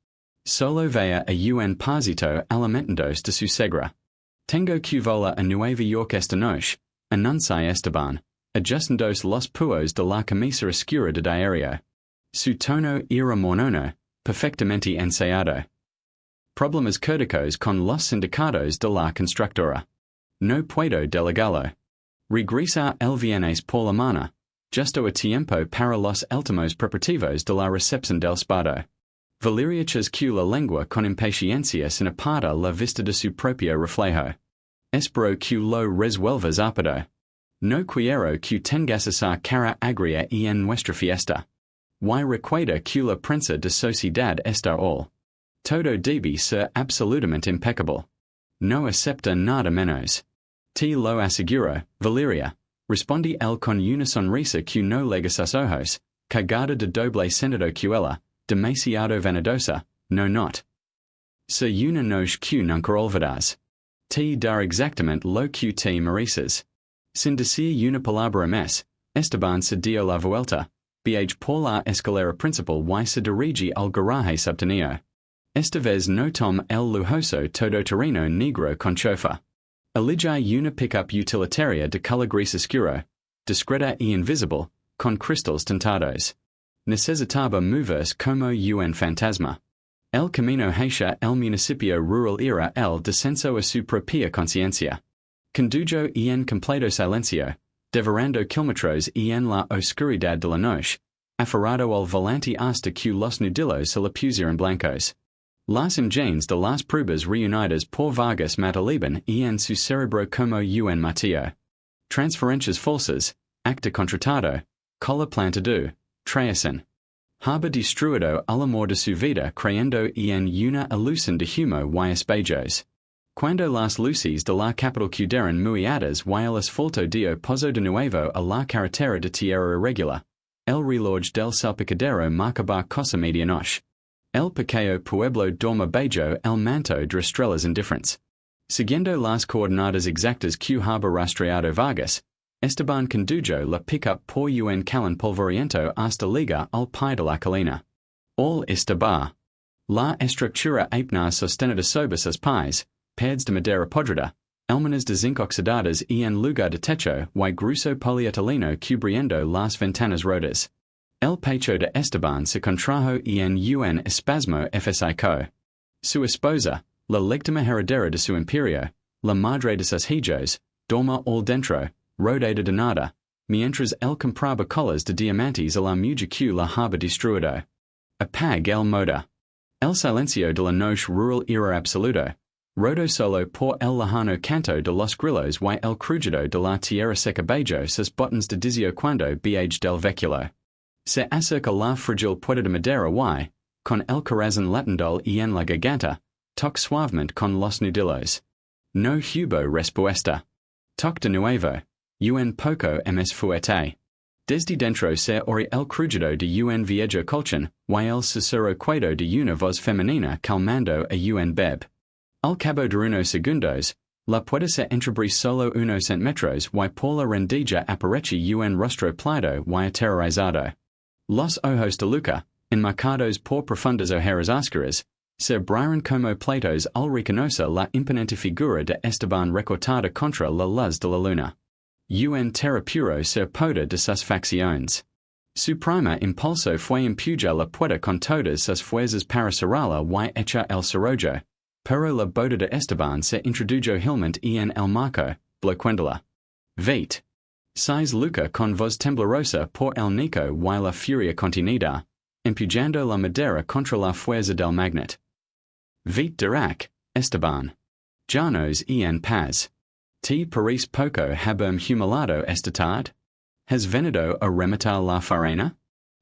Speaker 1: Solo veía a un parásito alimentándose de su segra. Tengo que volar a Nueva York esta noche, anuncia Esteban, ajustándose los puos de la camisa oscura de diario. Su tono era monono, perfectamente ensayado. Problemas críticos con los sindicatos de la constructora. No puedo delegarlo. Regresa el viernes por la mañana, justo a tiempo para los últimos preparativos de la recepción del spado. Valeria chasqueó la lengua con impaciencia sin apartar la vista de su propio reflejo. Espero que lo resuelvas rápido. No quiero que tengas esa cara agria en nuestra fiesta. Y recuerda que la prensa de sociedad está all. Todo debe ser absolutamente impecable. No acepta nada menos. Te lo aseguro, Valeria, respondí él con una sonrisa que no lega sus ojos, cargada de doble sentido que ella, demasiado vanidosa, no not. Se una noche que nunca olvidas. Te dar exactamente lo que te mereces. Sin decir una palabra más, Esteban se dio la vuelta, viaje por la escalera principal y se dirige al garaje subterráneo. Esta vez no toma el lujoso todoterreno negro con chofer. Elige una pickup utilitaria de color gris oscuro, discreta e invisible, con cristals tentados. Necesitaba moverse como un fantasma. El camino hacia el municipio rural era el descenso a su propia conciencia. Condujo en completo silencio, devorando kilómetros en la oscuridad de la noche, aferrado al volante hasta que los nudillos se le pusieron blancos. Las imágenes de las pruebas reunidas por Vargas Matalibán en su cerebro como un mateo. Transferencias falsas, acta contratado, cola plantado, traición. Haba destruido el amor de su vida creyendo en una ilusión de humo y espejos. Cuando las luces de la capital quedaron muy altas y el asfalto dio paso de nuevo a la carretera de tierra irregular, el reloj del salpicadero marcaba cosa medianoche. El pequeño pueblo dorme bajo el manto de estrellas indifferentes. Siguiendo las coordenadas exactas que haba rastreado Vargas, Esteban condujo la pickup por un calán polvoriento hasta liga al pie de la colina. All estaba. La estructura apna sostenida sobre sus pies, pads de madera podrida, almenas de zinc oxidadas en lugar de techo y grueso polietileno cubriendo las ventanas rotas. El pecho de Esteban se contrajo en un espasmo físico. Su esposa, la legítima heredera de su imperio, la madre de sus hijos, dorma all dentro, rodeada de nada, mientras él compraba colas de diamantes a la mujer que la haba destruido. Apag el moda. El silencio de la noche rural era absoluto, rodo solo por el lejano canto de los grillos y el crujido de la tierra seca bajo sus botones de dizio cuando viaje del véhículo. Se acerca la frágil puerta de madera y, con el corazón latindo en la garganta, toca suavemente con los nudillos. No hubo respuesta. Toc de nuevo. Un poco más fuerte. Desde dentro se oye el crujido de un viejo colchón y el susurro quedo de una voz femenina calmando a un bebé. Al cabo de unos segundos, la puerta se entreabrí solo unos centímetros y por la rendija aparece un rostro pálido y aterrorizado. Los ojos de Luca, enmarcados por profundas ojeras oscuras, se abrieron como platos al reconocer la imponente figura de Esteban recortada contra la luz de la luna. Un terror puro se apoderó de sus facciones. Su primer impulso fue empujar la puerta con todas sus fuerzas para cerrarla y echar el cerrojo, pero la boda de Esteban se introdujo ágilmente en el marco, bloqueándola. Vete. Size Luca con voz temblorosa por el Nico y la furia contenida, empujando la madera contra la fuerza del magnet. Vete Dirac, Esteban. Llanos en paz. Te parece poco haberme humillado esta tarde? Has venido a rematar la faena?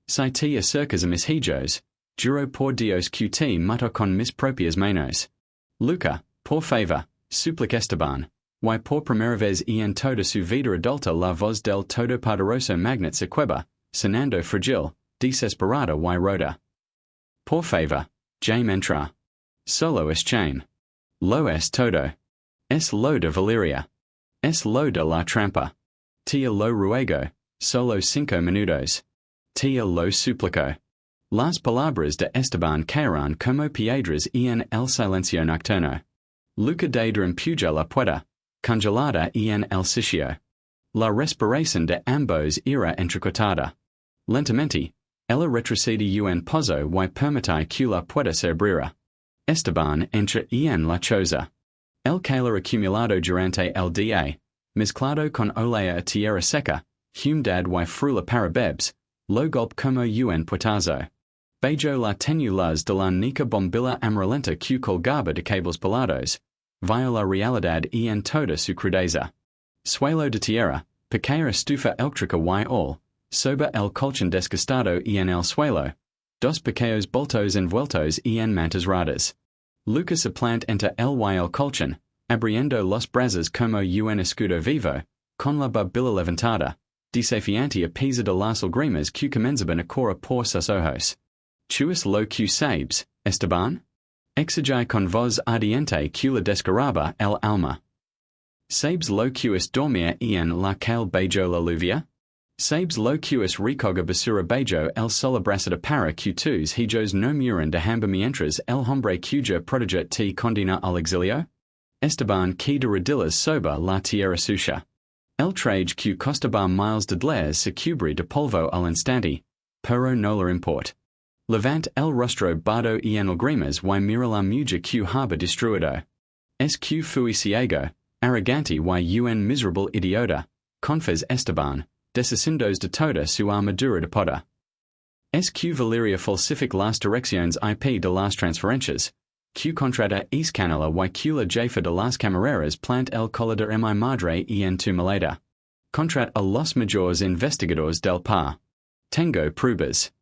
Speaker 1: Si te acercas a mis hijos, juro por Dios que te mato con mis propias manos. Luca, por favor, suplica Esteban, y por primera vez en toda su vida adulta la voz del todopoderoso magnet se quiebra, sonando fragil, desesperada y rota. Por favor, Jaime entra. Solo es Jaime. Lo es todo. Es lo de Valeria. Es lo de la trampa. Te lo ruego, solo 5 minutos. Te lo suplico. Las palabras de Esteban caerán como piedras en el silencio nocturno. Luca de empuja la puerta, congelada en el sitio. La respiración de ambos era entrecortada. Lentamente, ella retrocede un pozo y permite que la puerta se abriera. Esteban entra en la choza. El calor acumulado durante el día, mezclado con olea a tierra seca, humedad y frula para bebés, lo golpe como un puertazo. Bajo la tenue luz de la nica bombilla amarillenta que colgaba de cables pelados, vio la realidad en toda su crudeza. Suelo de tierra, pequeña estufa eléctrica y all, sobre el colchón desgastado en el suelo, dos pequeños bultos envueltos en mantas raras. Lucas se planta entre el y el colchón, abriendo los brazos como un escudo vivo, con la barbilla levantada, desafiante a pesar de las lágrimas que comenzaban a correr por sus ojos. ¿Chuas lo que sabes, Esteban? Exige con voz ardiente que le desgarraba el alma. ¿Sabes lo que es dormir en la calle bajo la lluvia? ¿Sabes lo que es recoger basura bajo el sol abrasado para que tus hijos no mueran de hambre mientras el hombre cuya protege te condena al exilio? Esteban que de rodillas sobre la tierra sucia. El traje que costabar miles de dólares se cubri de polvo al instante, pero no la import. Levant el rostro bardo y en lagrimas y mira la mujer que haba destruido. Es que fui ciego, arrogante y un miserable idiota, confes Esteban, deshaciéndose de toda su armadura de poda. Es que Valeria falsific las direcciones IP de las transferencias, que contrata es canela y que la jefa de las camareras plant el collar de mi madre y en tu maleta. Contrat a los mayores investigadores del PA. Tengo pruebas.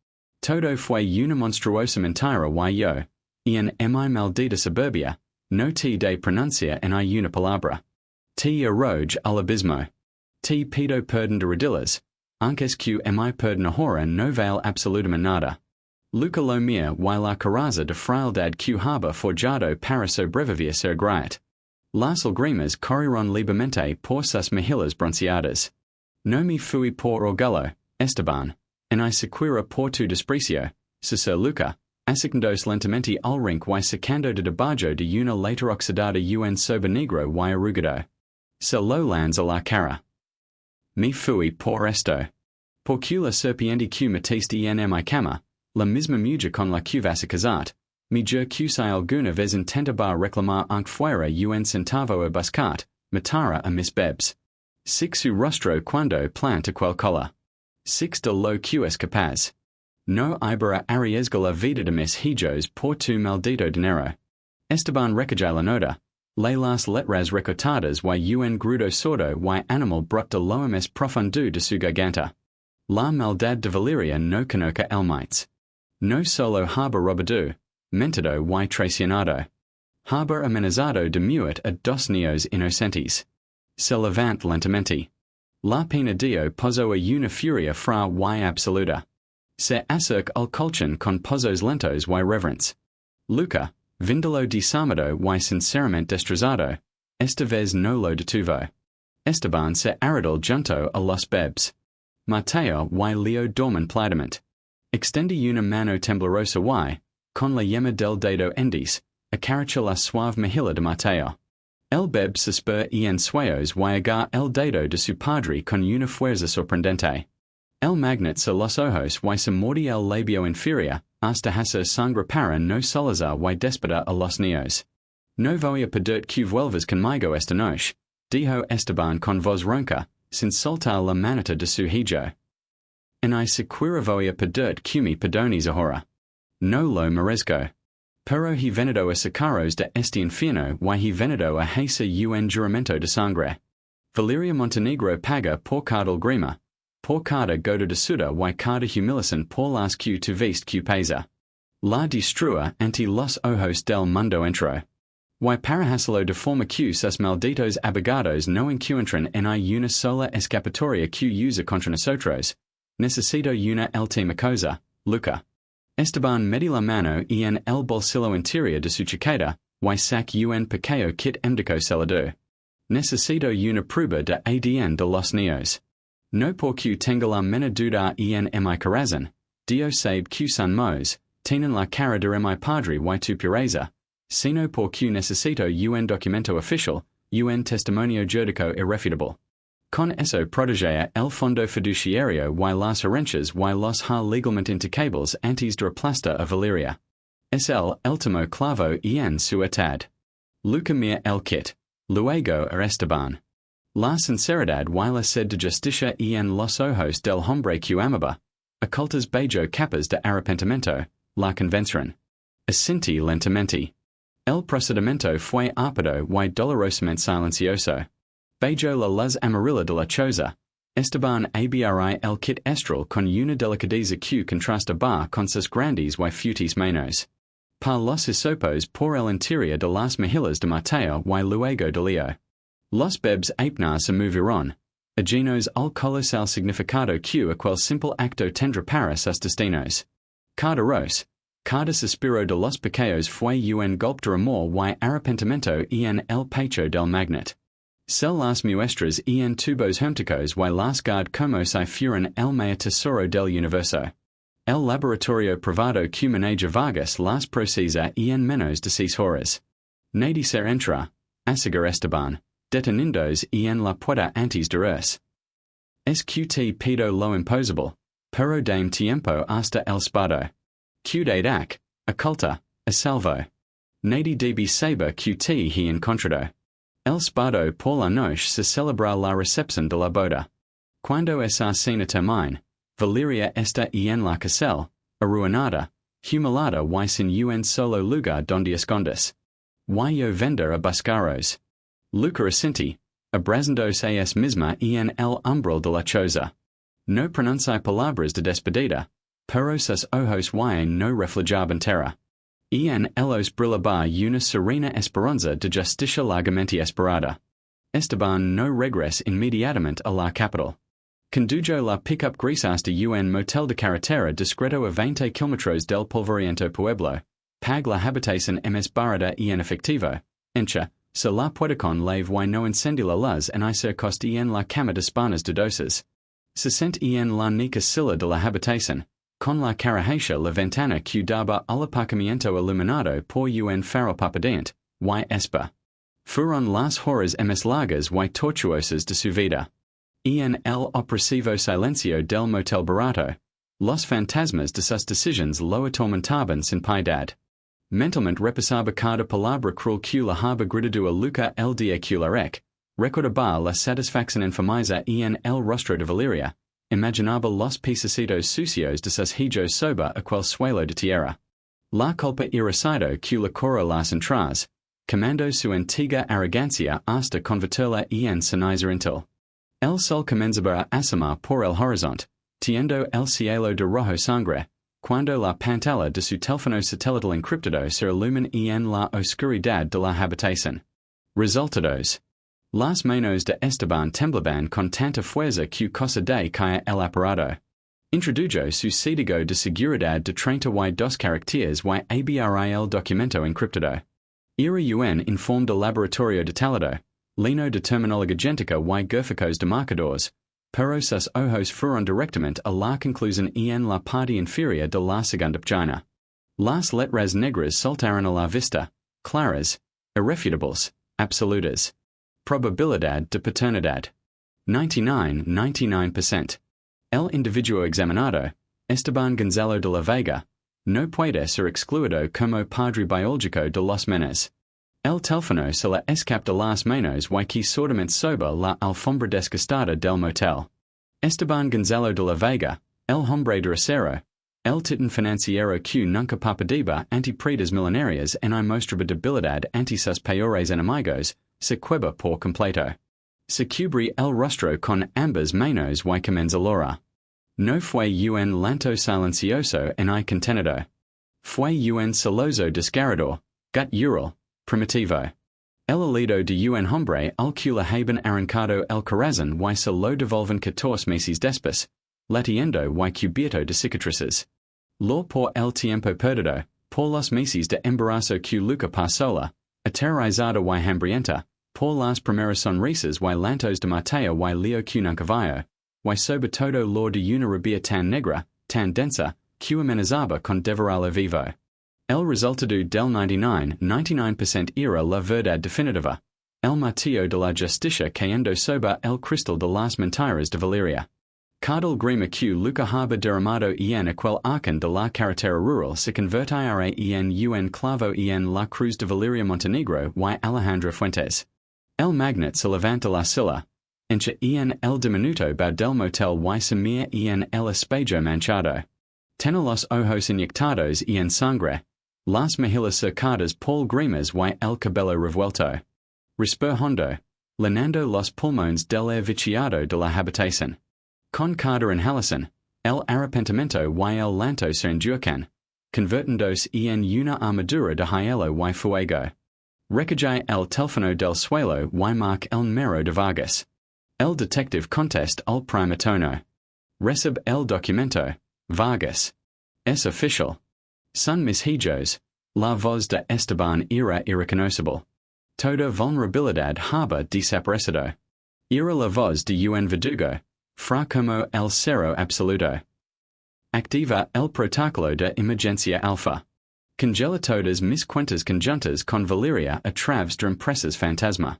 Speaker 1: Todo fue una monstruosa mentira y yo, en mi maldita suburbia, no te de pronunciar en una palabra. Te arrojo al abismo. Te pido perdón de rodillas, aunque que mi perdón ahora no vale absolutamente nada. Luca lo mia y la coraza de fraildad que haba forjado para sobrevivir ser griet. Las lágrimas corrieron libremente por sus mejillas bronceadas. No me fui por orgullo, Esteban, en I sequira por tu desprecio, Sir Luca, asignándose lentamente al rink y sacando de debajo de una later oxidada un sober negro y arrugado. Se lo lanza la cara. Me fui por esto. Por que la serpiente que metiste en mi cama, la misma mujer con la que vas a casar, me juro que si alguna vez intentaba reclamar aunque fuera un centavo a buscat, matara a mis bebs. Six su rostro cuando planta quel cola. Six de lo que es capaz. No ibera arriesga la vida de mis hijos por tu maldito dinero. Esteban recaja la nota. Le las letras recortadas y un grudo sordo y animal brot de lo más profundo de su garganta. La maldad de Valeria no conoce el mites. No solo haba robado, mentido y traicionado. Haba amenazado de muerte a dos niños inocentes. Se levant lentamente. La pena dio pozo a una furia fra y absoluta. Se acerca al colchón con pozos lentos y reverence. Luca, vindolo disarmado y sinceramente destrozado, esta vez no lo detuvo. Esteban se arrodilló junto a los bebs. Mateo y Leo dormen plenamente. Extende una mano temblorosa y, con la yema del dedo índice, acaricia la suave mejilla de Mateo. El beb suspira en sueños y agarra el dedo de su padre con una fuerza sorprendente. El magnetiza los ojos y se morde el labio inferior hasta hacer sangre para no solazar y despedir a los niños. No voy a pedir que vuelvas conmigo esta noche, dijo Esteban con voz ronca, sin soltar la manita de su hijo. En I sequira voy a pedir que me perdones ahora. No lo merezco. Pero he venido a sacaros de este infierno y he venido a hacer un juramento de sangre. Valeria Montenegro paga por cada grima, por cada gota de sudor y cada humillación por las que tuviste que pesa. La destrua ante los ojos del mundo entero. Y para hacerlo de forma que sus malditos abogados no encuentren en una sola escapatoria que use contra nosotros, necesito una última cosa, Luca. Esteban mete la mano en el bolsillo interior de su chaqueta y saca un pequeño kit médico celador. Necesito una prueba de ADN de los niños. No porque tenga la menor duda en mi corazón, Dios sabe que son mos, tienen la cara de mi padre y tu pureza, sino porque necesito un documento oficial, un testimonio jurídico irrefutable. Con eso protegea el fondo fiduciario y las herencias y los ha legalmente intocables antes de replasta a Valeria. Es el último clavo en su atad. Luca mira el kit, luego a Esteban. La sinceridad y la sed de justicia en los ojos del hombre que amaba, ocultas bajo capas de arrepentimiento, la convencieron. Asinti lentamente. El procedimiento fue ápido y dolorosamente silencioso. Bajo la luz amarilla de la choza, Esteban abri el kit estral con una delicadeza que contrastaba con sus grandes y fuertes manos. Pa los hisopos por el interior de las mejillas de Mateo y luego de Leo. Los bebs apenas se movieron, ajenos al colosal significado que aquel simple acto tendrá para sus destinos. Cada ros, cada suspiro de los pequeños fue un golpe de amor y arrepentimiento en el pecho del magnet. Se las muestras en tubos herméticos y las guard como si fueran el mayor tesoro del universo. El laboratorio privado que maneja Vargas las procesa en menos de 6 horas. Nadie se entra, asegura Esteban, Detenidos en la puerta antes de res. Sqt pedo lo imposable, pero dame tiempo hasta el spado. Qdade ac, occulta, a salvo. Nadi db saber qt he encontrado. El spado por la noche se celebra la recepción de la boda. Cuando esa cena termine, Valeria está en la cárcel, arruinada, humillada y sin un solo lugar donde escondes. Y yo vender a buscaros. Luca asenti, abrazándos a es misma en el umbral de la choza. No pronuncié palabras de despedida, pero sus ojos y no reflejaban terra. En elos brillaba una serena esperanza de justicia largamente esperada. Esteban no regresa inmediatamente a la capital. Condujo la pick-up gris hasta un motel de carretera discreto a 20 kilómetros del polvoriento pueblo, pag la habitación ms barada en efectivo, encha, se la puede con lave y no encendí la luz en hacer costi en la cama de espanas de doses. Se sent en la nica silla de la habitación, con la carajasha la ventana que daba al aparcamiento iluminado por un faro parpadeante, y espa. Fueron las horas ms largas y tortuosas de su vida. En el opresivo silencio del motel barato, los fantasmas de sus decisions lo atormentaban sin piedad. Mentalmente repasaba cada palabra cruel que la haba gritado a Luca el día que la recordaba la satisfacción enfermiza en el rostro de Valeria, imaginaba los pececitos sucios de sus hijos soba aquel suelo de tierra. La culpa irascido que le corro las entradas, comando su antigua arrogancia hasta convertirla en ceniza intil. El sol comenzaba a asomar por el horizonte, tiendo el cielo de rojo sangre, cuando la pantalla de su teléfono satelital encriptado se ilumina en la oscuridad de la habitación. Resultados. Las manos de Esteban temblaban con tanta fuerza que cosa de caer el aparato. Introdujo su código de seguridad de 32 caracteres y abrí el documento encriptado. Era un informe de laboratorio detallado, lleno de terminología gentica y gráficos de marcadores, pero sus ojos fueron directamente a la conclusión en la parte inferior de la segunda página. Las letras negras saltaron a la vista, claras, irrefutables, absolutas. Probabilidad de paternidad. 99%. El individuo examinado, Esteban Gonzalo de la Vega, no puede ser excluido como padre biológico de los menes. El teléfono se le escapa de las manos y que sortamente sobre la alfombra desgastada del motel. Esteban Gonzalo de la Vega, el hombre de acero, el titán financiero que nunca parpadeba ante predas millonarias en mostraba debilidad ante sus peores enemigos, se quiebra por completo. Se cubrí el rostro con ambas manos y comenzó a llorar. No fue un llanto silencioso en contenido. Fue un celoso desgarrador, gutural, primitivo. El herido de un hombre al que le haben arrancado el corazón y se lo devolven 14 meses después, latiendo y cubierto de cicatrices. Lo por el tiempo perdido, por los meses de embarazo que Luca pasola, aterrorizada y hambrienta, por las primeras sonrisas y lantos de Mateo y Leo que nunca vio, y sobre todo lo de una rabia tan negra, tan densa, que amenazaba con devorarlo vivo. El resultado del 99% era la verdad definitiva, el martillo de la justicia cayendo sobre el cristal de las mentiras de Valeria. Cada grima que Luca haba derramado en aquel arcán de la carretera rural se convertirá en un clavo en la cruz de Valeria Montenegro y Alejandra Fuentes. El magnate se levanta la silla, encha en el diminuto bar del motel y se mira en el espejo manchado. Tiene los ojos inyectados en sangre, las mejillas cercadas por grimas y el cabello revuelto. Respira hondo, llenando los pulmones del aire viciado de la habitación. Con cada inhalación, el arrepentimiento y el llanto se endurcan, convirtiéndose en una armadura de hielo y fuego. Recae el teléfono del suelo y marca el número de Vargas. El detective contesta al primo tono. Recibe el documento. Vargas. Es oficial. Son mis hijos. La voz de Esteban era irreconocible. Toda vulnerabilidad haba desaparecido. Era la voz de un verdugo. Fra como el cero absoluto. Activa el protocolo de emergencia alfa. Congela todas mis cuentas conjuntas con Valeria a través de empresas fantasma.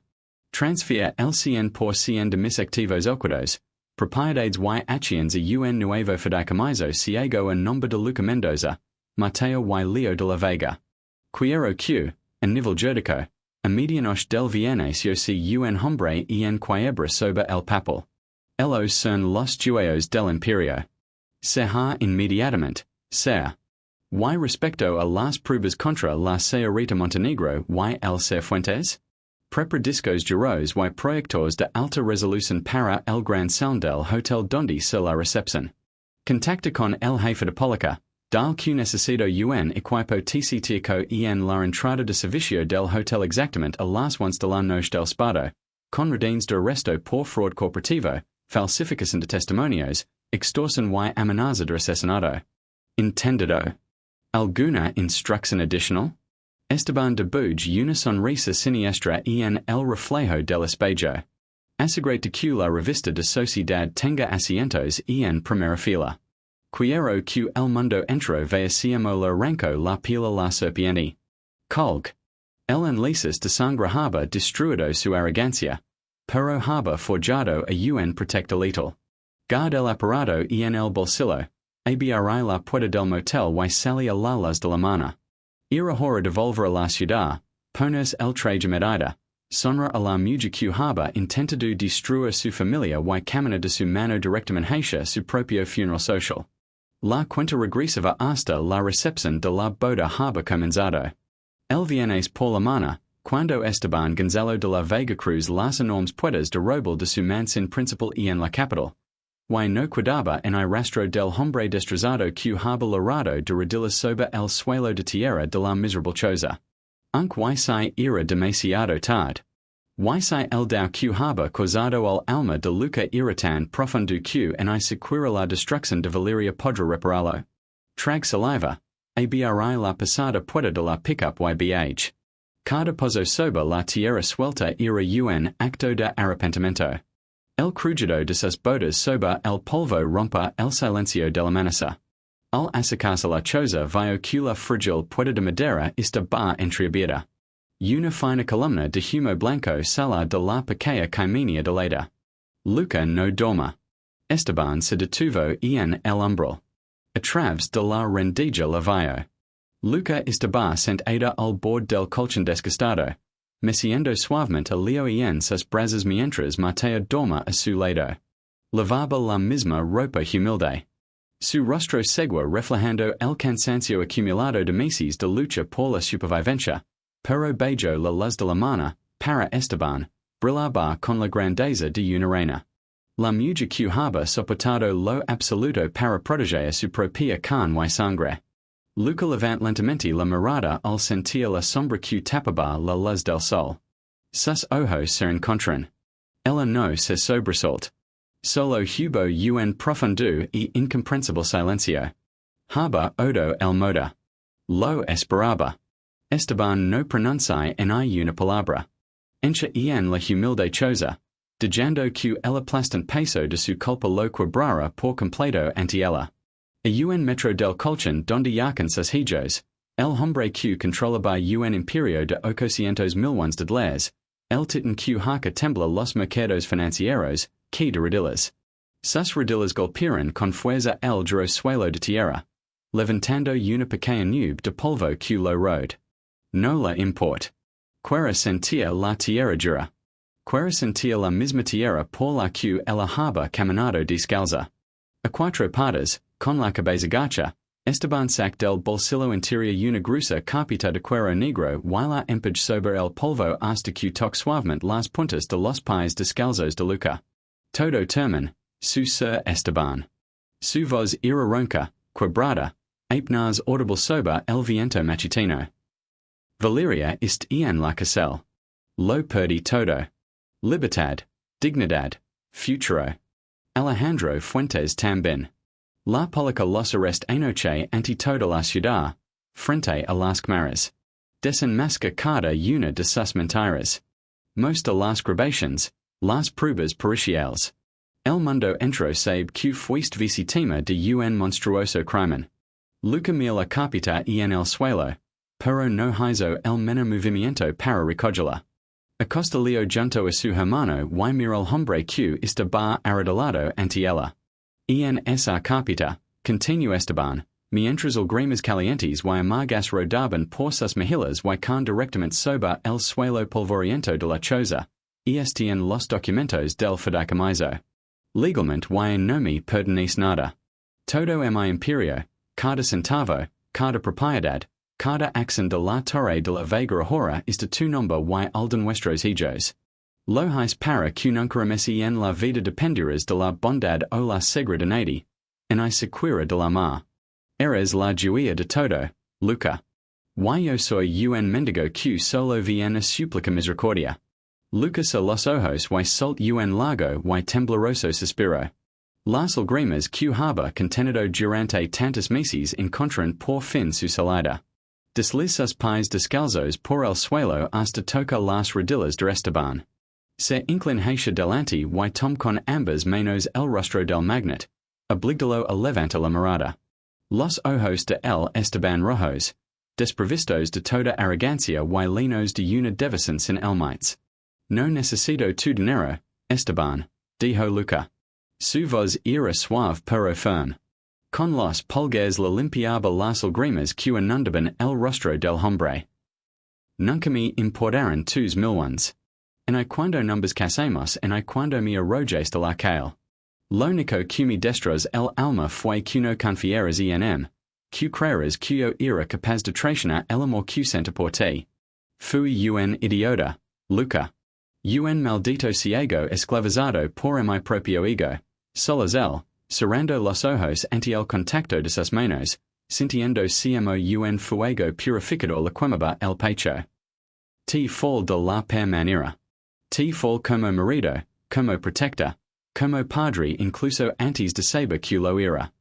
Speaker 1: Transfier el cien por cien de mis activos equidos, propiedades y acciones a un nuevo fideicomiso ciego en nombre de Luca Mendoza, Mateo y Leo de la Vega. Quiero que, a nivel jurídico, a medianos del viernes yo si un hombre y en quiebra sobre el papel. Ellos son los dueños del imperio. Será inmediatamente, ser. Y respecto a las pruebas contra la señorita Montenegro y el Cifuentes? Preparadiscos juros y proyectos de alta resolución para el gran salón del hotel donde se la recepción. Contacta con el jefe de policía, dal que necesito un equipo tctico en la entrada de servicio del hotel exactamente a las 11 de la noche del sábado, con redenes de arresto por fraud corporativo, falsificación de testimonios, extorsión y amenaza de asesinato. Entendido. ¿Alguna instrucción adicional? Esteban de Buj una sonrisa siniestra en el reflejo del espejo. Asegurate que la revista de sociedad tenga asientos en primera fila. Quiero que el mundo entero vea como lo arrancó la pila la serpiente. Colg. El enlices de sangre haba destruido su arrogancia, pero haba forjado a un protector letal. Guard el aparato en el bolsillo, abri la puerta del motel y salí a la luz de la mano. Ir ahora devolver a la ciudad, pones el traje medida, sonra a la mujer que haba intentado destruir su familia y camina de su mano directamente hacia su propio funeral social. La cuenta regresiva hasta la recepción de la boda haba comenzado. El viernes por la mañana, cuando Esteban Gonzalo de la Vega Cruz las enormes puertas de roble de su mansión principal en la capital, y no cuidaba en el rastro del hombre destrozado que haba logrado de redillas sobre el suelo de tierra de la miserable choza. Aunque y era demasiado tarde. Y el dao que haba causado el alma de Luca era tan profundo que en sequira la destrucción de Valeria podrá repararlo. Trag saliva, abri la pasada puerta de la pickup YBH. Cada pozo sobre la tierra suelta era un acto de arrepentimiento. El crujido de sus botas sobre el polvo rompa el silencio de la amenaza. Al acercarse la choza vio que la frágil puerta de madera estaba entreabierta. Una fina columna de humo blanco sala de la pequeña caminilla de leda. Luca no dorma. Esteban se detuvo en el umbral. A través de la rendija la vio. Luca estaba sentado al borde del colchón desgastado, meciendo suavemente a Leo en sus brazos mientras Mateo dorma a su lado. Lavaba la misma ropa humilde. Su rostro seguía reflejando el cansancio acumulado de meses de lucha por la supervivencia, pero bajo la luz de la mañana, para Esteban, brillaba con la grandeza de una reina. La mujer que haba soportado lo absoluto para proteger a su propia carne y sangre. Luca levanta lentamente la mirada al sentir la sombra que tapaba la luz del sol. Sus ojos se encontraron. Ella no se sobresaltó. Solo hubo un profundo y incomprensible silencio. Haba oído el moda. Lo esperaba. Esteban no pronuncia en una palabra. Encha en la humilde choza, dejando que el aplastante peso de su culpa lo quebrara por completo ante ella. A un metro del colchón donde yacan sus hijos, el hombre que controlaba un imperio de 800 millones de dólares, el titan que haca tembla los mercados financieros, que de redillas. Sus redillas golpearon con fuerza el duro suelo de tierra, levantando una pequeña nube de polvo que lo rode. No le import. Quiere sentir la tierra dura. Quiere sentir la misma tierra por la que ella haba caminado descalza. A cuatro patas, con la cabeza gacha, Esteban sac del bolsillo interior una gruesa carpeta de cuero negro y la empujó sobre el polvo hasta que tocó suavemente las puntas de los pies descalzos de Luca. Todo termina, su Sir Esteban. Su voz era ronca, quebrada, apenas audible sobre el viento matutino. Valeria ist en la cárcel. Lo perdí todo. Libertad, dignidad, futuro. Alejandro Fuentes también. La policía los arresta anoche ante toda la ciudad, frente a las cámaras. Desenmasca cada una de sus mentiras. Most de las grabaciones, las pruebas periciales. El mundo entero sabe que fuiste víctima de un monstruoso crimen. Luca mira la carpeta en el suelo, pero no hizo el menor movimiento para recogerla. Acosta Leo junto a su hermano y mira el hombre que está bar arrodillado ante ella. En esa carpeta, continuó Esteban, mientras el grimas calientes y amargas rodaban por sus mejillas y con directamente sobre el suelo polvoriento de la choza, estien los documentos del fideicomiso. Legalmente y no me pertenece nada. Todo mi imperio, cada centavo, cada propiedad, cada acción de la torre de la vega ahora es de tu nombre y el de nuestros hijos. Lo hice para que nunca remesi en la vida dependeras de la bondad o la segredad, en I sequira de la mar. Eres la juía de todo, Luca. Y yo soy un mendigo que solo viene suplica misericordia. Lucas a los ojos y salt un largo y tembloroso suspiro. Las lágrimas que haba contenido durante tantos meses encontraron por fin su salida. Desliz sus pies descalzos por el suelo hasta toca las rodillas de Esteban. Se inclina delante y tom con ambas manos el rostro del magnate, obligdolo a levantar la mirada. Los ojos de el Esteban rojos, desprovistos de toda arrogancia y llenos de una devoción sin elmites. No necesito tu dinero, Esteban, dijo Luca. Su voz era suave pero firme. Con los pulgares la limpiaba las lágrimas que inundaban el rostro del hombre. Nunca me importaron tus millones. En I cuando nos casemos en I cuando me arrojes de la calle. Lo único que me destros el alma fue que no confieras en que creeras que yo era capaz de traicionar el amor que senta por ti. Fui un idiota, Luca. Un maldito ciego esclavizado por mi propio ego. Solos él, cerrando los ojos ante el contacto de sus manos, sintiendo como un fuego purificador le quemaba el pecho. Te fall de la per manera. Te fall como marido, como protector, como padre incluso antes de saber que lo era.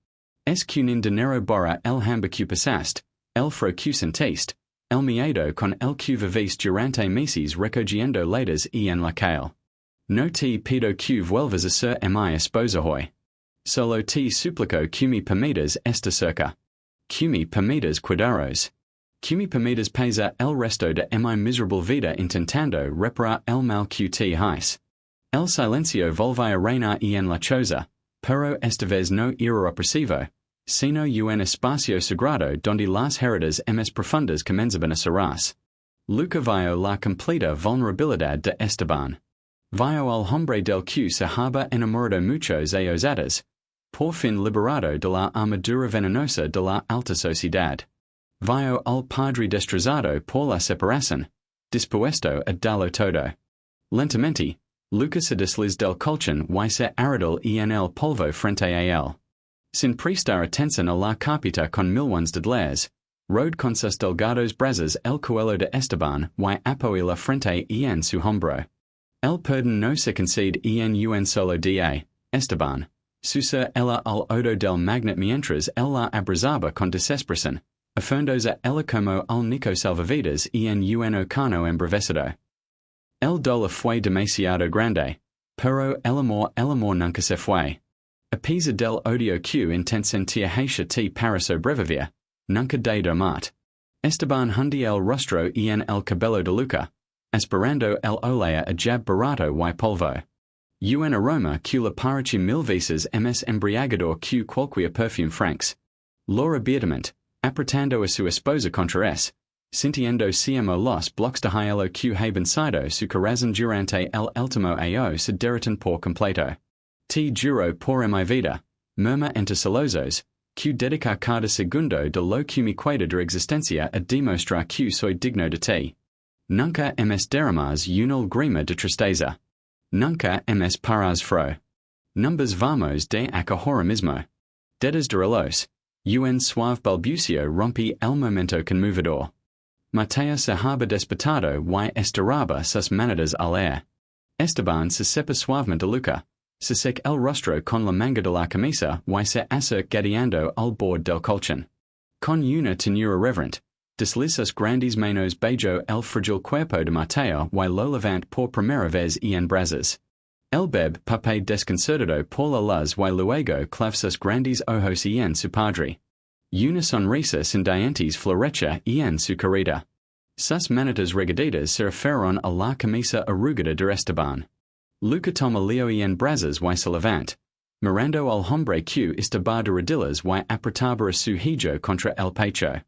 Speaker 1: Es que nin dinero borra el hambre que pasaste, el fro que sentiste, el miedo con el que viviste durante meses recogiendo latas en la calle. No te pido que vuelvas a ser mi esposa hoy. Solo te suplico que me permitas esta cerca. Que me permitas cuidaros. Que me permitas pasar el resto de mi miserable vida intentando reparar el mal que te hice. El silencio volvía a reinar en la choza, pero esta vez no era opresivo, sino un espacio sagrado donde las heridas más profundas comenzaban a cerrarse. Luca vio la completa vulnerabilidad de Esteban. Vio al hombre del que se había enamorado muchos años, por fin liberado de la armadura venenosa de la alta sociedad. Vio al padre destrozado por la separación, dispuesto a darlo todo. Lentamente, Luca se desliz del colchón y se arrodilló en el polvo frente a él. Sin prestar atención a la carpeta con millones de dólares, rode con sus delgados brazos el cuello de Esteban y apoyó la frente en su hombro. El perdón no se concede en un solo día, Esteban. Susa ella al odo del magnate mientras él la abrazaba con desesperación, aferrándose a ella como al Nico salvavidas en un ocano embravecido. El dolor fue demasiado grande, pero el amor nunca se fue. A pesar del odio que intensentía hacia ti para sobrevivir, nunca de dormir. Esteban hundió el rostro en el cabello de Luca, aspirando el olea a jab barato y polvo. Un aroma que le pareció mil veces más embriagador que cualquier perfume francs. Lo rápidamente, apretando a su esposa contra él, sintiendo como los bloques de hielo que habían sido su corazón durante el último año se derritan por completo. Te juro por mi vida, murmura entre solozos, que dedicar cada segundo de lo que me queda de existencia a demostrar que soy digno de ti. Nunca más derramas una lágrima de tristeza. Nunca más paras fro. Numbers vamos de acá ahora mismo. Dedos de reloj, un suave balbucio rompe el momento conmovedor. Mateo se había despertado y estiraba sus maneras al aire. Esteban se sepa suavemente de Luca, se seca el rostro con la manga de la camisa y se acerca gateando al borde del colchón. Con una ternura reverente, desliza sus grandes manos bajo el frágil cuerpo de Mateo y lo levanta por primera vez en brazos. El bebe papel desconcertado por la luz y luego clava sus grandes ojos en su padre. Una sonrisa sin dientes florece en su carita. Sus manitas regaditas se referon a la camisa arrugada de Esteban. Luca toma leo en brazas y se levant. Mirando al hombre que estaba de rodillas y apretaba su hijo contra el pecho.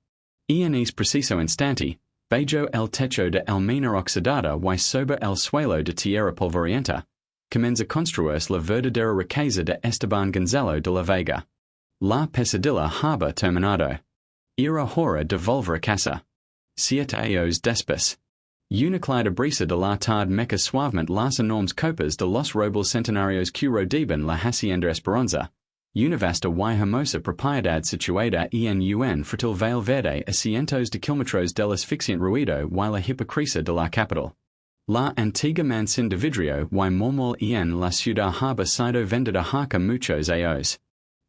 Speaker 1: En es preciso instante, bajo el techo de el mina oxidada y sobre el suelo de tierra polvorienta, comienza a construirse la verdadera riqueza de Esteban Gonzalo de la Vega. La pesadilla haba terminado. Era hora de volver a casa. 7 años después. Una clara brisa de la tarde meca suavemente las enormes copas de los robles centenarios que rodeaban la hacienda Esperanza. Una vasta y hermosa propiedad situada en un fertil vale verde a cientos de kilómetros del asfixiante ruido y la hipocrisia de la capital. La antigua mansión de vidrio y mármol en la ciudad haba sido vendida hace muchos años.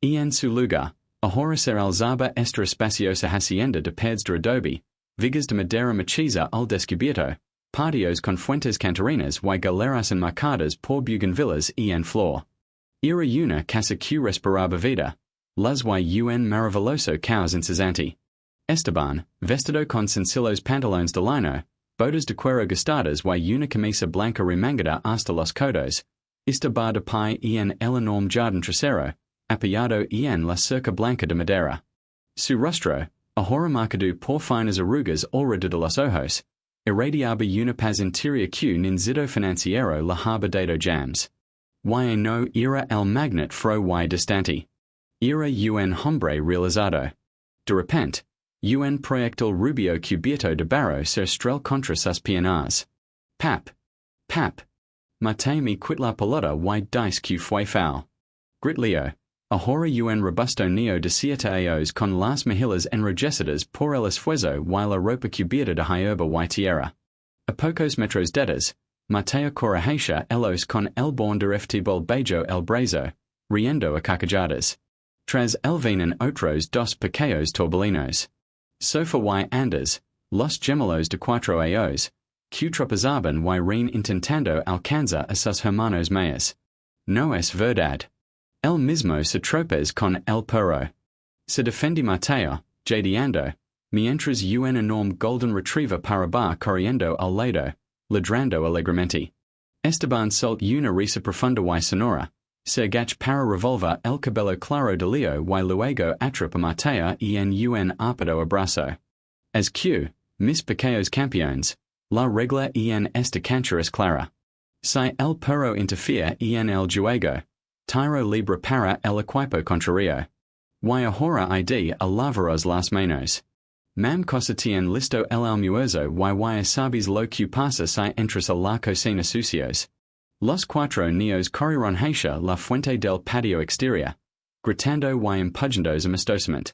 Speaker 1: En su lugar, ahora se alzaba esta espaciosa hacienda de paredes de adobe, vigas de madera maciza al descubierto, patios con fuentes cantarinas y galeras enmarcadas por bugambillas en flor. Era una casa que respiraba vida, las y un maravilloso caos incesante. Esteban, vestido con sencillos pantalones de lino, botas de cuero gastadas y una camisa blanca remangada hasta los codos, estaba de pie en el enorme jardín trasero, apoyado en la cerca blanca de madera. Su rostro, ahora marcado por finas arrugas alrededor de los ojos, irradiaba una paz interior que ninzido financiero la haba dado jams. Y no era el magnet fro y distante. Era un hombre realizado. De repente, un proyectil rubio cubierto de barro se estrelló contra sus piernas. Pap. Maté me quit la pelota y dice que fue foul. Grit Leo. Ahora un robusto niño de 7 años con las mejillas enrojecidas por el esfuerzo y la ropa cubierta de hierba y tierra. A pocos metros detrás, Mateo correja elos con el dereftible bajo el brazo, riendo a carcajadas. Tras él vienen otros dos pequeños torbellinos. Sofa y Andas, los gemelos de 4 años, que tropezaban y rin intentando alcanzar a sus hermanos mayores. No es verdad. Él mismo se tropez con el perro. Se defiende Mateo, jadeando, mientras un enorme golden retriever va corriendo al lado, ladrando alegremente. Esteban solta una risa profunda y sonora, se agacha para revolver el cabello claro de Leo y luego atrapa a Mateo en un ápido abrazo. As que, mis pequeños campeones, la regla en esta cancha es clara. Si el perro interfiere en el juego, tiro libre para el equipo contrario. Y ahora id a lavaros las manos. Mam cosatien listo el almuerzo y sabes lo que pasa si entras a la cocina sucios. Los 4 niños corrieron hacia la fuente del patio exterior, gritando y empujándose amistosamente.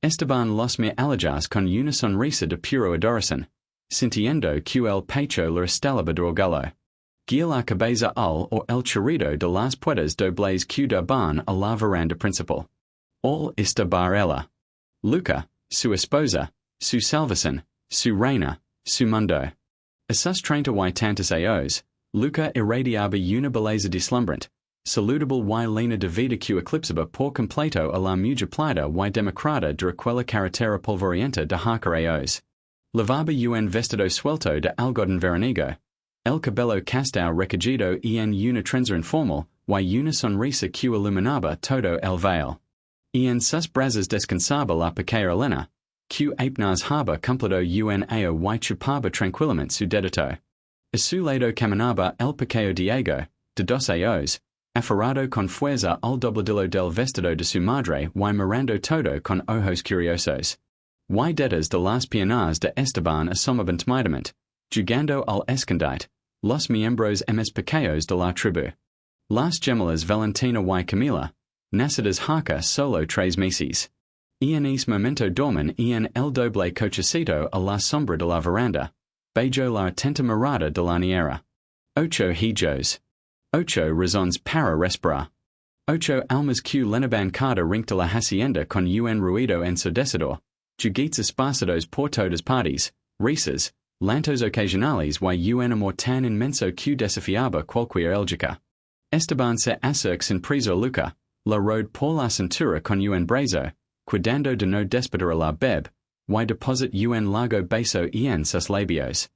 Speaker 1: Esteban los me alejas con una sonrisa de puro adoración, sintiendo que el pecho le estalaba de orgullo. Guía la cabeza al o el chorrido de las puertas dobles que daban a la veranda principal. All está barella. Luca, su esposa, su salvación, su reina, su mundo. A sus 30 y tantos años, Luca irradiaba una belleza deslumbrante, saludable y lina de vida que eclipsaba por completo a la multiplicidad y democrata de aquella carretera polvorienta de hace años. Levaba un vestido suelto de algodón veraniego, el cabello castao recogido en una trenza informal y una sonrisa que iluminaba todo el veil. En sus brazos descansaba la pequeña Elena, que apenas haba cumplido un año y chupaba tranquilamente su dedito. A su lado caminaba el pequeño Diego, de 2 años, aferrado con fuerza al dobladillo del vestido de su madre y mirando todo con ojos curiosos. Y detrás de las piernas de Esteban asomaban timidamente, jugando al escondite, los miembros más pequeños de la tribu. Las gemelas Valentina y Camila, nacidas hace solo 3 meses. En ese momento dormen en el doble cochecito a la sombra de la veranda, bajo la atenta mirada de la niñera. 8 hijos. 8 razones para respirar. 8 almas que lenaban cada rinc de la hacienda con un ruido ensordecedor, juguetes esparcidos por todas partes, risas, lantos ocasionales y un amor tan inmenso que desafiaba cualquier lógica. Esteban se acerca sin prisa Luca, la rode por la cintura con un brazo, cuidando de no despertar a la beb, y deposit un largo beso en sus labios.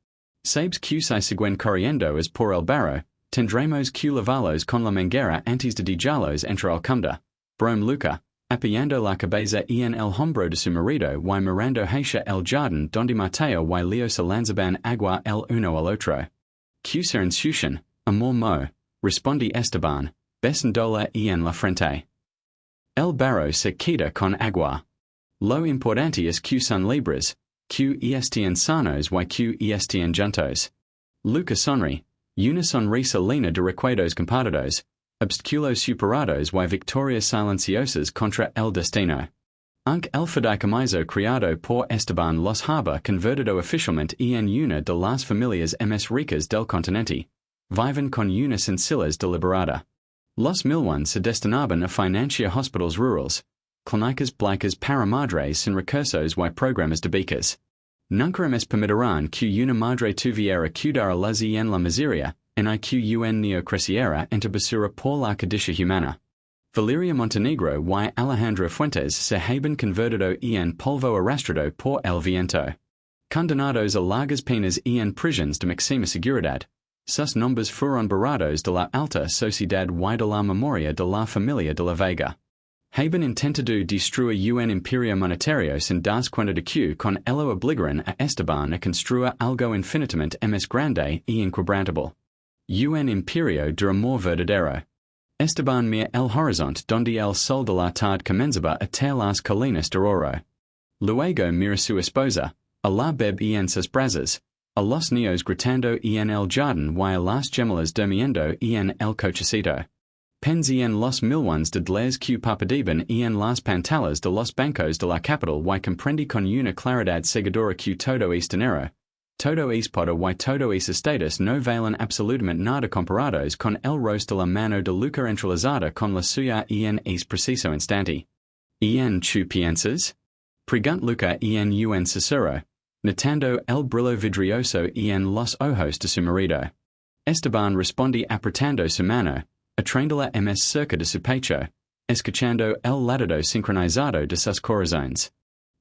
Speaker 1: Sabes que si siguen corriendo es por el barro, tendremos que lavarlos con la manguera antes de dejarlos entre el cumda. Brome Luca, apoyando la cabeza en el hombro de su marido y mirando hacia el jardín donde Mateo y Leo se lanzaban agua el uno al otro. Que se ensucian, amor mo, responde Esteban, besándola en la frente. El barro se queda con agua. Lo importante es que son libres, que estén sanos y que estén juntos. Luca sonríe, una sonrisa llena de recuerdos compartidos, obstáculos superados y victorias silenciosas contra el destino. Aunque el fideicomiso creado por Esteban los haba convertido oficialmente en una de las familias más ricas del continente, viven con una sencillez deliberada. Los millones se destinaban a financiar hospitals rurales, clínicas blancas para madres sin recursos y programas de becas. Nunca más permitirán que una madre tuviera que dar a luz en la miseria, en que un niño creciera entre basura por la codicia humana. Valeria Montenegro y Alejandro Fuentes se haben convertido en polvo arrastrado por el viento. Condenados a largas penas en prisiones de máxima seguridad, sus nombres fueron borrados de la alta sociedad y de la memoria de la familia de la Vega. Haben intentado destruir un imperio monetario sin das cuenta de que con ello obligaron a Esteban a construir algo infinitamente más grande y inquebrantable. Un imperio de amor verdadero. Esteban mira el horizonte donde el sol de la tarde comenzaba a tear las colinas de oro. Luego mira su esposa, a la bebé en sus brazos, a los niños gritando en el jardín y a las gemelas durmiendo en el cochecito. Pensa en los millones de dólares que parpadeaban en las pantallas de los bancos de la capital y comprende con una claridad cegadora que todo es dinero. Todo es poder y todo es estatus no valen absolutamente nada comparados con el rostro de la mano de Luca entrelazada con la suya en es preciso instante. ¿En chu piensas? Pregunt Luca en un susurro, notando el brillo vidrioso en los ojos de su marido. Esteban responde apretando su mano, atraéndola más cerca de su pecho, escuchando el latido sincronizado de sus corazones.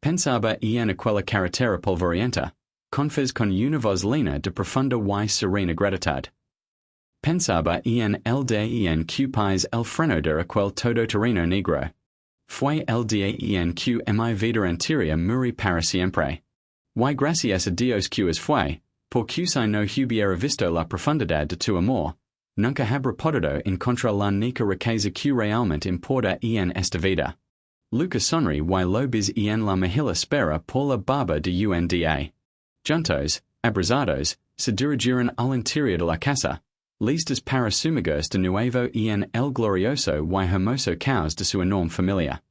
Speaker 1: Pensaba en aquella carretera polvorienta, confes con una voz lena de profunda y serena gratitud. Pensaba en el día en que pis el freno de aquel todoterreno negro. Fue el día en que mi vida anterior muri para siempre. Y gracias a Dios que es fue, porque si no hubiera visto la profundidad de tu amor, nunca habría podido encontrar la única riqueza que realmente importa en esta vida. Luca sonríe y lo bis en la mejilla espera por la barba de UNDA. Juntos, abrazados, se dirigieron al interior de la casa, listos para sumergirse de nuevo en el glorioso y hermoso caos de su enorme familia.